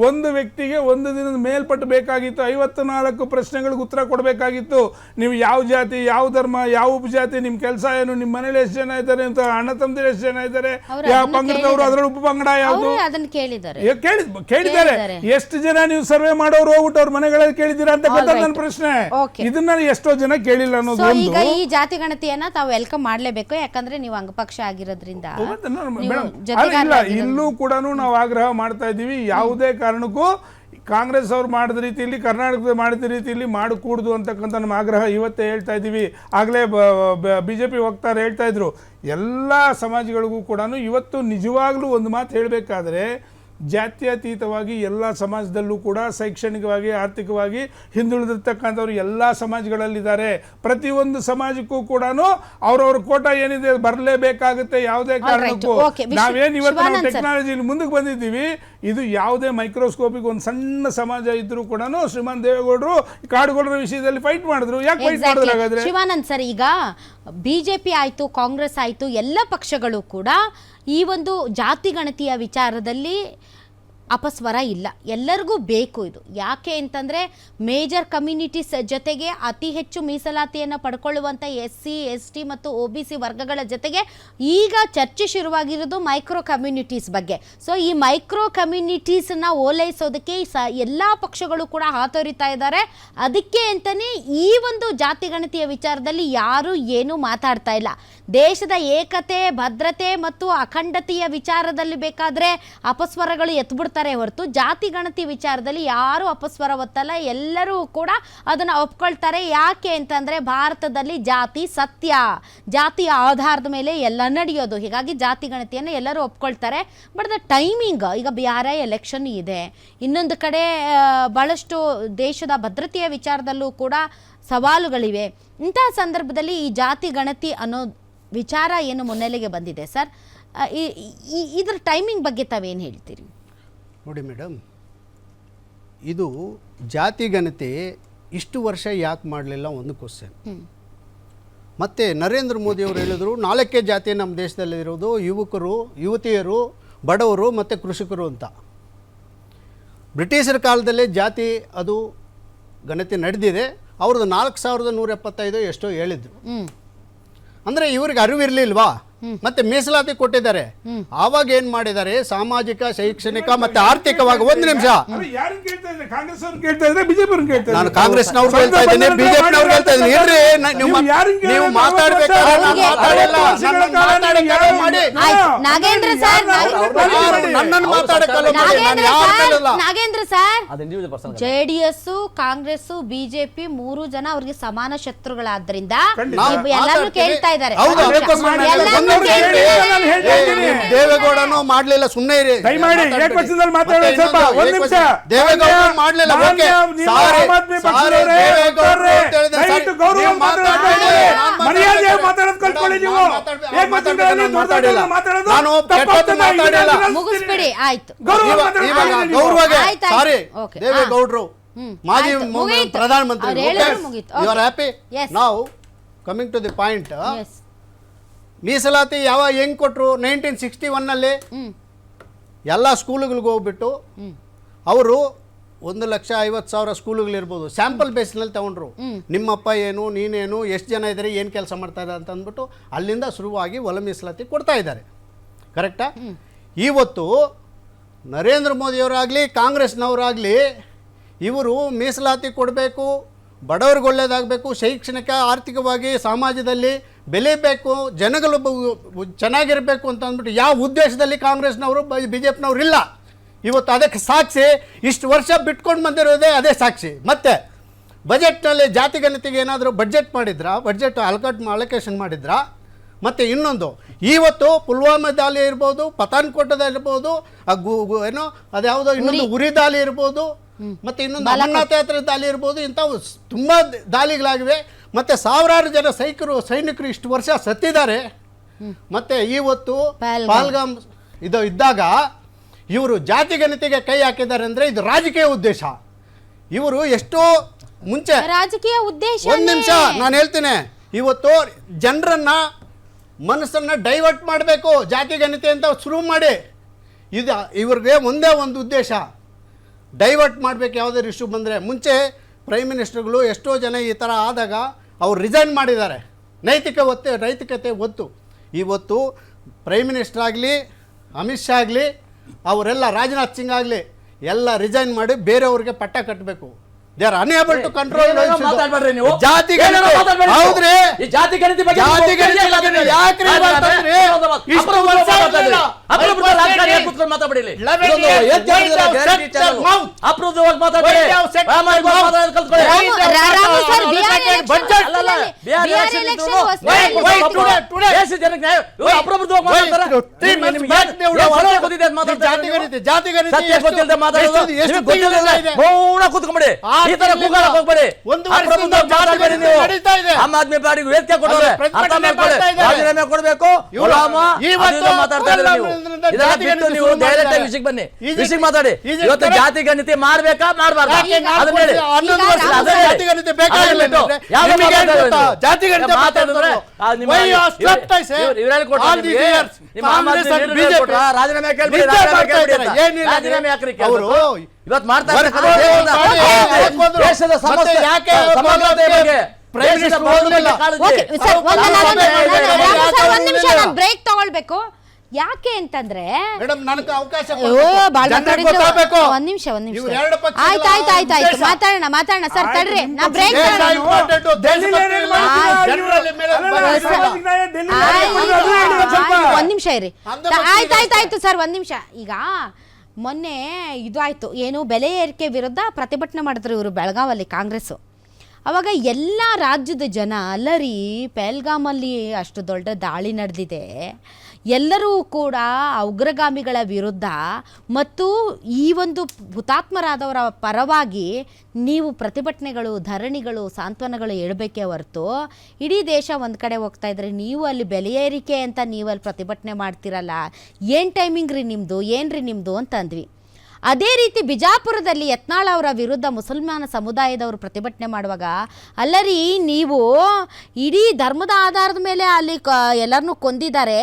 ಒಂದು ವ್ಯಕ್ತಿಗೆ ಒಂದು ದಿನದ ಮೇಲ್ಪಟ್ಟು ಬೇಕಾಗಿತ್ತು. 54 ಪ್ರಶ್ನೆಗಳಿಗೆ ಉತ್ತರ ಕೊಡಬೇಕಾಗಿತ್ತು. ನೀವು ಯಾವ ಜಾತಿ, ಯಾವ ಧರ್ಮ, ಯಾವ ಉಪಜಾತಿ, ನಿಮ್ಮ ಕೆಲಸ ಏನು, ನಿಮ್ಮ ಮನೇಲಿ ಎಷ್ಟು ಜನ ಇದ್ದಾರೆ ಅಂತ, ಅಣ್ಣ ತಮ್ಮದಿರು ಎಷ್ಟು ಜನ ಇದ್ದಾರೆ, ಯಾವ ಪಂಗಡದವರು, ಅದರಲ್ಲಿ ಉಪಪಂಗಡ ಯಾವುದು ಅದನ್ನ ಕೇಳಿದ್ದಾರೆ. ಕೇಳಿದ್ದಾರೆ. ಎಷ್ಟು ಜನ ನೀವು ಸರ್ವೆ ಮಾಡೋರು ಹೋಗ್ಬಿಟ್ಟು ಅವ್ರ ಮನೆಗಳಲ್ಲಿ ಕೇಳಿದ್ದೀರಾ ಅಂತ ಗೊತ್ತಾಗ ನನ್ನ ಪ್ರಶ್ನೆ. ಇದನ್ನ ಎಷ್ಟೋ ಜನ ಕೇಳಿಲ್ಲ ಅನ್ನೋದು. ಈಗ ಈ ಜಾತಿ ಗಣತಿಯನ್ನ ತಾವು ವೆಲ್ಕಮ್ ಮಾಡ್ಲೇಬೇಕು, ಯಾಕಂದ್ರೆ ನೀವು ಅಂಗಪಕ್ಷ ಆಗಿರೋದ್ರಿಂದ. ಇಲ್ಲೂ ಕೂಡ ನಾವು ಆಗ್ರಹ ಮಾಡ್ತಾ ಇದ್ದೀವಿ. ಯಾವುದೇ ಕಾರಣಕ್ಕೂ ಕಾಂಗ್ರೆಸ್ ಅವ್ರು ಮಾಡಿದ ರೀತಿಯಲ್ಲಿ, ಕರ್ನಾಟಕದ ಮಾಡಿದ ರೀತಿಯಲ್ಲಿ ಮಾಡಕೂಡ್ದು ಅಂತಕ್ಕಂಥ ನಮ್ಮ ಆಗ್ರಹ ಇವತ್ತೇ ಹೇಳ್ತಾ ಇದ್ದೀವಿ. ಆಗಲೇ BJP ವಕ್ತಾರ ಹೇಳ್ತಾ ಇದ್ರು, ಎಲ್ಲ ಸಮಾಜಗಳಿಗೂ ಕೂಡ ಇವತ್ತು ನಿಜವಾಗ್ಲೂ ಒಂದು ಮಾತು ಹೇಳಬೇಕಾದ್ರೆ ಜಾತ್ಯತೀತವಾಗಿ ಎಲ್ಲ ಸಮಾಜದಲ್ಲೂ ಕೂಡ ಶೈಕ್ಷಣಿಕವಾಗಿ, ಆರ್ಥಿಕವಾಗಿ ಹಿಂದುಳಿದಿರ್ತಕ್ಕಂಥವ್ರು ಎಲ್ಲ ಸಮಾಜಗಳಲ್ಲಿದ್ದಾರೆ. ಪ್ರತಿಯೊಂದು ಸಮಾಜಕ್ಕೂ ಕೂಡ ಅವ್ರವ್ರ ಕೋಟ ಏನಿದೆ ಬರಲೇಬೇಕಾಗುತ್ತೆ. ಯಾವುದೇ ಕಾರಣಕ್ಕೂ ನಾವೇನು ಇವತ್ತು ನಾವು ಟೆಕ್ನಾಲಜಿಲಿ ಮುಂದಕ್ಕೆ ಬಂದಿದ್ದೀವಿ, ಇದು ಯಾವುದೇ ಮೈಕ್ರೋಸ್ಕೋಪಿಗೆ ಒಂದು ಸಣ್ಣ ಸಮಾಜ ಇದ್ರೂ ಕೂಡ ಶ್ರೀಮಾನ್ ದೇವೇಗೌಡರು ಕಾಡುಗೌಡರ ವಿಷಯದಲ್ಲಿ ಫೈಟ್ ಮಾಡಿದ್ರು. ಯಾಕೆ ಫೈಟ್ ಮಾಡಿದ್ರು ಹಾಗಾದ್ರೆ? ಶಿವಾನಂದ್ ಸರ್, ಈಗ BJP ಆಯ್ತು, ಕಾಂಗ್ರೆಸ್ ಆಯ್ತು, ಎಲ್ಲ ಪಕ್ಷಗಳು ಕೂಡ ಈ ಒಂದು ಜಾತಿ ಗಣತಿಯ ವಿಚಾರದಲ್ಲಿ ಅಪಸ್ವರ ಇಲ್ಲ. ಎಲ್ಲರಿಗೂ ಬೇಕು ಇದು. ಯಾಕೆ ಅಂತಂದರೆ ಮೇಜರ್ ಕಮ್ಯುನಿಟೀಸ್ ಜೊತೆಗೆ ಅತಿ ಹೆಚ್ಚು ಮೀಸಲಾತಿಯನ್ನು ಪಡ್ಕೊಳ್ಳುವಂಥ SC, ST ಮತ್ತು OBC ವರ್ಗಗಳ ಜೊತೆಗೆ ಈಗ ಚರ್ಚೆ ಶುರುವಾಗಿರೋದು ಮೈಕ್ರೋ ಕಮ್ಯುನಿಟೀಸ್ ಬಗ್ಗೆ. ಸೊ ಈ ಮೈಕ್ರೋ ಕಮ್ಯುನಿಟೀಸನ್ನ ಓಲೈಸೋದಕ್ಕೆ ಎಲ್ಲ ಪಕ್ಷಗಳು ಕೂಡ ಹಾತೊರಿತಾ ಇದ್ದಾರೆ. ಅದಕ್ಕೆ ಅಂತಲೇ ಈ ಒಂದು ಜಾತಿ ಗಣತಿಯ ವಿಚಾರದಲ್ಲಿ ಯಾರೂ ಏನೂ ಮಾತಾಡ್ತಾ ಇಲ್ಲ. ದೇಶದ ಏಕತೆ, ಭದ್ರತೆ ಮತ್ತು ಅಖಂಡತೆಯ ವಿಚಾರದಲ್ಲಿ ಬೇಕಾದರೆ ಅಪಸ್ವರಗಳು ಎತ್ಬಿಡ್ತಾರೆ ಹೊರತು ಜಾತಿ ಗಣತಿ ವಿಚಾರದಲ್ಲಿ ಯಾರು ಅಪಸ್ವರ ಒತ್ತಲ್ಲ. ಎಲ್ಲರೂ ಕೂಡ ಅದನ್ನು ಒಪ್ಕೊಳ್ತಾರೆ. ಯಾಕೆ ಅಂತಂದರೆ ಭಾರತದಲ್ಲಿ ಜಾತಿ ಸತ್ಯ, ಜಾತಿಯ ಆಧಾರದ ಮೇಲೆ ಎಲ್ಲ ನಡೆಯೋದು. ಹೀಗಾಗಿ ಜಾತಿ ಗಣತಿಯನ್ನು ಎಲ್ಲರೂ ಒಪ್ಕೊಳ್ತಾರೆ. ಬಟ್ ದ ಟೈಮಿಂಗ್, ಈಗ ಬಿಹಾರ ಎಲೆಕ್ಷನ್ ಇದೆ, ಇನ್ನೊಂದು ಕಡೆ ಭಾಳಷ್ಟು ದೇಶದ ಭದ್ರತೆಯ ವಿಚಾರದಲ್ಲೂ ಕೂಡ ಸವಾಲುಗಳಿವೆ. ಇಂತಹ ಸಂದರ್ಭದಲ್ಲಿ ಈ ಜಾತಿ ಗಣತಿ ಅನ್ನೋ ವಿಚಾರ ಏನು ಮುನ್ನೆಲೆಗೆ ಬಂದಿದೆ ಸರ್, ಇದರ ಟೈಮಿಂಗ್ ಬಗ್ಗೆ ತಾವೇನು ಹೇಳ್ತೀರಿ? ನೋಡಿ ಮೇಡಮ್, ಇದು ಜಾತಿ ಗಣತಿ ಇಷ್ಟು ವರ್ಷ ಯಾಕೆ ಮಾಡಲಿಲ್ಲ ಒಂದು ಕ್ವಶನ್. ಮತ್ತು ನರೇಂದ್ರ ಮೋದಿ ಅವರು ಹೇಳಿದ್ರು 4 ಜಾತಿ ನಮ್ಮ ದೇಶದಲ್ಲಿರೋದು, ಯುವಕರು, ಯುವತಿಯರು, ಬಡವರು ಮತ್ತು ಕೃಷಿಕರು ಅಂತ. ಬ್ರಿಟಿಷರ ಕಾಲದಲ್ಲೇ ಜಾತಿ ಅದು ಗಣತಿ ನಡೆದಿದೆ. ಅವ್ರದ್ದು 4175 ಎಷ್ಟೋ ಹೇಳಿದ್ರು. ಅಂದರೆ ಇವ್ರಿಗೆ ಅರಿವಿರಲಿಲ್ವಾ? ಮತ್ತೆ ಮೀಸಲಾತಿ ಕೊಟ್ಟಿದ್ದಾರೆ. ಆವಾಗ ಏನ್ ಮಾಡಿದ್ದಾರೆ, ಸಾಮಾಜಿಕ, ಶೈಕ್ಷಣಿಕ ಮತ್ತೆ ಆರ್ಥಿಕವಾಗಿ. ಒಂದು ನಿಮಿಷ, ನಾನು ಕಾಂಗ್ರೆಸ್ನವ್ರು ಹೇಳ್ತಾ ಇದ್ದೀನಿ, ಬಿಜೆಪಿನವ್ರು ಹೇಳ್ತಾ ಇದ್ದೀನಿ. ಇರ್ರಿ, ನೀವು ಮಾತಾಡ್ಬೇಕಾದ್ರೆ ನಾಗೇಂದ್ರ ಸರ್, ನನ್ನನ್ನು ಮಾತಾಡಕ್ಕಲ್ಲ. Nagendra sir, JDS, Congress, BJP 3 ಜನ ಅವ್ರಿಗೆ ಸಮಾನ ಶತ್ರುಗಳಾದ್ರಿಂದ ಎಲ್ಲರೂ ಕೇಳ್ತಾ ಇದ್ದಾರೆ. ದೇವೇಗೌಡನು ಮಾಡ್ಲಿಲ್ಲ, ಸುಮ್ಮನೆ ಇರಿ. ದೇವೇಗೌಡ ಮಾಡ್ಲಿಲ್ಲ. ಮುಗಿಸ್ಬಿಡಿ, ಆಯ್ತು. ಸಾರಿ, ದೇವೇಗೌಡರು ಮಾಜಿ ಪ್ರಧಾನಮಂತ್ರಿ. ಯು ಆರ್ ಹ್ಯಾಪಿ ನಾವು ಕಮಿಂಗ್ ಟು ದಿ ಪಾಯಿಂಟ್. ಮೀಸಲಾತಿ ಹೆಂಗ್ ಕೊಟ್ರು? 1961ನಲ್ಲಿ ಎಲ್ಲ ಸ್ಕೂಲುಗಳಿಗೆ ಹೋಗ್ಬಿಟ್ಟು ಅವರು 1,50,000 ಸ್ಕೂಲುಗಳಿರ್ಬೋದು, ಸ್ಯಾಂಪಲ್ ಬೇಸ್ನಲ್ಲಿ ತಗೊಂಡ್ರು. ನಿಮ್ಮಪ್ಪ ಏನು, ನೀನೇನು, ಎಷ್ಟು ಜನ ಇದ್ದಾರೆ, ಏನು ಕೆಲಸ ಮಾಡ್ತಾರೆ ಅಂತ ಅಂದ್ಬಿಟ್ಟು ಅಲ್ಲಿಂದ ಶುರುವಾಗಿ ಒಳ ಮೀಸಲಾತಿ ಕೊಡ್ತಾ ಇದ್ದಾರೆ. ಕರೆಕ್ಟಾ? ಇವತ್ತು ನರೇಂದ್ರ ಮೋದಿಯವರಾಗಲಿ ಕಾಂಗ್ರೆಸ್ನವರಾಗಲಿ ಇವರು ಮೀಸಲಾತಿ ಕೊಡಬೇಕು, ಬಡವ್ರಿಗೆ ಒಳ್ಳೇದಾಗಬೇಕು, ಶೈಕ್ಷಣಿಕ ಆರ್ಥಿಕವಾಗಿ ಸಮಾಜದಲ್ಲಿ ಬೆಳೀಬೇಕು, ಜನಗಳು ಚೆನ್ನಾಗಿರಬೇಕು ಅಂತ ಅಂದ್ಬಿಟ್ಟು ಯಾವ ಉದ್ದೇಶದಲ್ಲಿ ಕಾಂಗ್ರೆಸ್ನವರು BJPನವ್ರು ಇಲ್ಲ. ಇವತ್ತು ಅದಕ್ಕೆ ಸಾಕ್ಷಿ ಇಷ್ಟು ವರ್ಷ ಬಿಟ್ಕೊಂಡು ಬಂದಿರೋದೇ ಅದೇ ಸಾಕ್ಷಿ. ಮತ್ತೆ ಬಜೆಟ್ನಲ್ಲಿ ಜಾತಿ ಗಣತಿಗೆ ಏನಾದರೂ ಬಡ್ಜೆಟ್ ಮಾಡಿದ್ರಾ? ಬಡ್ಜೆಟ್ ಅಲೋಕೇಶನ್ ಮಾಡಿದ್ರಾ? ಮತ್ತು ಇನ್ನೊಂದು, ಇವತ್ತು ಪುಲ್ವಾಮಾ ದಾಳಿ ಇರ್ಬೋದು, ಪಠಾನ್ಕೋಟದಲ್ಲಿರ್ಬೋದು, ಏನೋ ಅದ್ಯಾವುದೋ ಇನ್ನೊಂದು ಉರಿ ದಾಳಿ ಇರ್ಬೋದು, ಮತ್ತು ಇನ್ನೊಂದು ಅಮರನಾಥ ಯಾತ್ರೆ ದಾಳಿ ಇರ್ಬೋದು, ಇಂಥವು ತುಂಬ ದಾಳಿಗಳಾಗಿವೆ. ಮತ್ತು ಸಾವಿರಾರು ಜನ ಸೈನಿಕರು ಇಷ್ಟು ವರ್ಷ ಸತ್ತಿದ್ದಾರೆ. ಮತ್ತು ಇವತ್ತು ಪಹಲ್ಗಾಮ್ ಇದು ಇದ್ದಾಗ ಇವರು ಜಾತಿ ಗಣತಿಗೆ ಕೈ ಹಾಕಿದ್ದಾರೆ ಅಂದರೆ ಇದು ರಾಜಕೀಯ ಉದ್ದೇಶ. ಇವರು ಎಷ್ಟೋ ಮುಂಚೆ ರಾಜಕೀಯ ಉದ್ದೇಶ. ಒಂದು ನಿಮಿಷ ನಾನು ಹೇಳ್ತೀನಿ. ಇವತ್ತು ಜನರನ್ನ ಮನಸ್ಸನ್ನು ಡೈವರ್ಟ್ ಮಾಡಬೇಕು, ಜಾತಿ ಗಣತಿ ಅಂತ ಶುರು ಮಾಡಿ. ಇದು ಇವ್ರಿಗೆ ಒಂದೇ ಒಂದು ಉದ್ದೇಶ, ಡೈವರ್ಟ್ ಮಾಡಬೇಕು. ಯಾವುದೇ ಇಶ್ಯೂ ಬಂದರೆ ಮುಂಚೆ ಪ್ರೈಮ್ ಮಿನಿಸ್ಟರ್ಗಳು ಎಷ್ಟೋ ಜನ ಈ ಥರ ಆದಾಗ ಅವ್ರು ರಿಸೈನ್ ಮಾಡಿದ್ದಾರೆ, ನೈತಿಕತೆ ಒತ್ತು. ಇವತ್ತು ಪ್ರೈಮ್ ಮಿನಿಸ್ಟರ್ ಆಗಲಿ, ಅಮಿತ್ ಶಾ ಆಗಲಿ, ಅವರೆಲ್ಲ ರಾಜನಾಥ್ ಸಿಂಗ್ ಆಗಲಿ ಎಲ್ಲ ರಿಸೈನ್ ಮಾಡಿ ಬೇರೆಯವ್ರಿಗೆ ಪಟ್ಟ ಕಟ್ಟಬೇಕು. They are unable to control ಜಾತಿ ಗಣತಿ. ಹೌದ್ರಿ, ಜಾತಿ ಗಣತಿ ಬಗ್ಗೆ ಯಾಕ್ರಿ ಇಷ್ಟು ವರ್ಷ ಆಮ್ ಆದ್ಮಿ ಪಾರ್ಟಿಗೆ ವೇದಿಕೆ ಕೊಟ್ಟವ್ರೆ, ಅರ್ಥ ಮಾಡ್ಕೊಳ್ಳಿ. ರಾಜೀನಾಮೆ ಕೊಡಬೇಕು. ನೀವು ಡೈರೆಕ್ಟ್ ಆಗಿ ವಿಷಯಕ್ಕೆ ಬನ್ನಿ, ವಿಷಯಕ್ಕೆ ಮಾತಾಡಿ. ಇವತ್ತು ಜಾತಿ ಗಣತಿ ಮಾಡ್ಬೇಕಾ ಮಾಡ್ಬಾರ್ದು ಅದನ್ನ ಹೇಳಿ. ರಾಜೀನಾಮೆ ಕೇಳ್ಬಿಡಿ, ರಾಜೀನಾಮೆ ಯಾಕ್ರಿ ಇವತ್ತು ಮಾಡ್ತಾ ದೇಶದ ಬ್ರೇಕ್ ತಗೊಳ್ಬೇಕು. ಯಾಕೆ ಅಂತಂದ್ರೆ ನನಗೆ ಅವಕಾಶ ಒಂದ್ ನಿಮಿಷ ಆಯ್ತು ಮಾತಾಡೋಣ ಸರ್, ತಡ್ರಿ ನಾ ಬ್ರೇಕ್ ಒಂದ್ ನಿಮಿಷ ಇರಿ. ಆಯ್ತು ಸರ್, ಒಂದ್ ನಿಮಿಷ. ಈಗ ಮೊನ್ನೆ ಇದು ಆಯ್ತು, ಏನು ಬೆಲೆ ಏರಿಕೆ ವಿರುದ್ಧ ಪ್ರತಿಭಟನೆ ಮಾಡಿದ್ರು ಇವರು ಬೆಳಗಾವಲ್ಲಿ ಕಾಂಗ್ರೆಸ್. ಅವಾಗ ಎಲ್ಲ ರಾಜ್ಯದ ಜನ ಅಲ್ಲರಿ, ಪಹಲ್ಗಾಮಲ್ಲಿ ಅಷ್ಟು ದೊಡ್ಡ ದಾಳಿ ನಡೆದಿದೆ, ಎಲ್ಲರೂ ಕೂಡ ಉಗ್ರಗಾಮಿಗಳ ವಿರುದ್ಧ ಮತ್ತು ಈ ಒಂದು ಹುತಾತ್ಮರಾದವರ ಪರವಾಗಿ ನೀವು ಪ್ರತಿಭಟನೆಗಳು, ಧರಣಿಗಳು, ಸಾಂತ್ವನಗಳು ಹೇಳಬೇಕೇ ಹೊರತು ಇಡೀ ದೇಶ ಒಂದು ಕಡೆ ಹೋಗ್ತಾ ಇದ್ರೆ ನೀವು ಅಲ್ಲಿ ಬೆಲೆ ಏರಿಕೆ ಅಂತ ನೀವು ಅಲ್ಲಿ ಪ್ರತಿಭಟನೆ ಮಾಡ್ತಿರಲ್ಲ, ಏನು ಟೈಮಿಂಗ್ ರೀ ನಿಮ್ಮದು, ಏನ್ರಿ ನಿಮ್ಮದು ಅಂತ ಅಂದ್ವಿ. ಅದೇ ರೀತಿ ಬಿಜಾಪುರದಲ್ಲಿ ಯತ್ನಾಳ್ ಅವರ ವಿರುದ್ಧ ಮುಸಲ್ಮಾನ ಸಮುದಾಯದವರು ಪ್ರತಿಭಟನೆ ಮಾಡುವಾಗ, ಅಲ್ಲರಿ ನೀವು ಇಡೀ ಧರ್ಮದ ಆಧಾರದ ಮೇಲೆ ಅಲ್ಲಿ ಎಲ್ಲರನ್ನೂ ಕೊಂದಿದ್ದಾರೆ,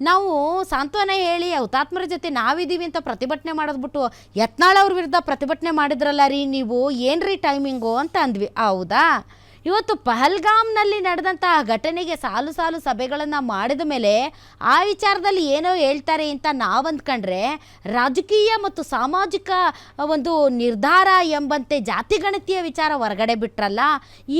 ನಾವು ಸಾಂತ್ವನ ಹೇಳಿ ಹುತಾತ್ಮರ ಜೊತೆ ನಾವಿದ್ದೀವಿ ಅಂತ ಪ್ರತಿಭಟನೆ ಮಾಡೋದ್ಬಿಟ್ಟು ಯತ್ನಾಳ್ ಅವ್ರ ವಿರುದ್ಧ ಪ್ರತಿಭಟನೆ ಮಾಡಿದ್ರಲ್ಲ ರೀ ನೀವು, ಏನ್ರಿ ಟೈಮಿಂಗು ಅಂತ ಅಂದ್ವಿ. ಹೌದಾ? ಇವತ್ತು ಪಹಲ್ಗಾಮ್ನಲ್ಲಿ ನಡೆದಂತಹ ಘಟನೆಗೆ ಸಾಲು ಸಾಲು ಸಭೆಗಳನ್ನು ಮಾಡಿದ ಮೇಲೆ ಆ ವಿಚಾರದಲ್ಲಿ ಏನೋ ಹೇಳ್ತಾರೆ ಅಂತ ನಾವು ಅಂದ್ಕೊಂಡ್ರೆ, ರಾಜಕೀಯ ಮತ್ತು ಸಾಮಾಜಿಕ ಒಂದು ನಿರ್ಧಾರ ಎಂಬಂತೆ ಜಾತಿ ಗಣತಿಯ ವಿಚಾರ ಹೊರಗಡೆ ಬಿಟ್ರಲ್ಲ.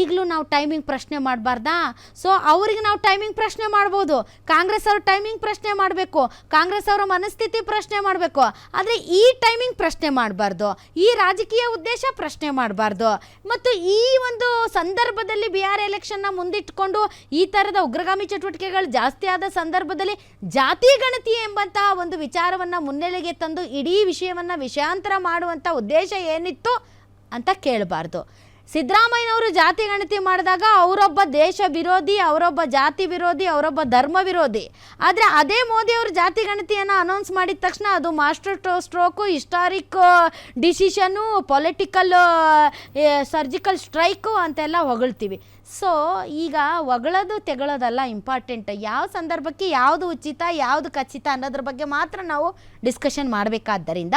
ಈಗಲೂ ನಾವು ಟೈಮಿಂಗ್ ಪ್ರಶ್ನೆ ಮಾಡಬಾರ್ದಾ? ಸೊ ಅವ್ರಿಗೆ ನಾವು ಟೈಮಿಂಗ್ ಪ್ರಶ್ನೆ ಮಾಡ್ಬೋದು, ಕಾಂಗ್ರೆಸ್ ಅವರು ಟೈಮಿಂಗ್ ಪ್ರಶ್ನೆ ಮಾಡಬೇಕು, ಕಾಂಗ್ರೆಸ್ ಅವರ ಮನಸ್ಥಿತಿ ಪ್ರಶ್ನೆ ಮಾಡಬೇಕು, ಆದರೆ ಈ ಟೈಮಿಂಗ್ ಪ್ರಶ್ನೆ ಮಾಡಬಾರ್ದು, ಈ ರಾಜಕೀಯ ಉದ್ದೇಶ ಪ್ರಶ್ನೆ ಮಾಡಬಾರ್ದು. ಮತ್ತು ಈ ಒಂದು ಸಂದರ್ಭದಲ್ಲಿ ಬಿಹಾರ್ ಎಲೆಕ್ಷನ್ನ ಮುಂದಿಟ್ಟುಕೊಂಡು ಈ ಥರದ ಉಗ್ರಗಾಮಿ ಚಟುವಟಿಕೆಗಳು ಜಾಸ್ತಿ ಆದ ಸಂದರ್ಭದಲ್ಲಿ ಜಾತಿ ಗಣತಿ ಎಂಬಂತಹ ಒಂದು ವಿಚಾರವನ್ನು ಮುನ್ನೆಲೆಗೆ ತಂದು ಇಡೀ ವಿಷಯವನ್ನು ವಿಷಯಾಂತರ ಮಾಡುವಂಥ ಉದ್ದೇಶ ಏನಿತ್ತು ಅಂತ ಕೇಳಬಾರ್ದು. ಸಿದ್ದರಾಮಯ್ಯನವರು ಜಾತಿ ಗಣತಿ ಮಾಡಿದಾಗ ಅವರೊಬ್ಬ ದೇಶ ವಿರೋಧಿ, ಅವರೊಬ್ಬ ಜಾತಿ ವಿರೋಧಿ, ಅವರೊಬ್ಬ ಧರ್ಮ ವಿರೋಧಿ. ಆದರೆ ಅದೇ ಮೋದಿಯವರು ಜಾತಿ ಗಣತಿಯನ್ನು ಅನೌನ್ಸ್ ಮಾಡಿದ ತಕ್ಷಣ ಅದು master stroke, historic decision, political surgical strike ಅಂತೆಲ್ಲ ಹೊಗಳ್ತೀವಿ. ಸೊ ಈಗ ಹೊಗಳೋದು ತೆಗಳೋದಲ್ಲ ಇಂಪಾರ್ಟೆಂಟ್, ಯಾವ ಸಂದರ್ಭಕ್ಕೆ ಯಾವುದು ಉಚಿತ ಯಾವುದು ಖಚಿತ ಅನ್ನೋದ್ರ ಬಗ್ಗೆ ಮಾತ್ರ ನಾವು ಡಿಸ್ಕಷನ್ ಮಾಡಬೇಕಾದ್ದರಿಂದ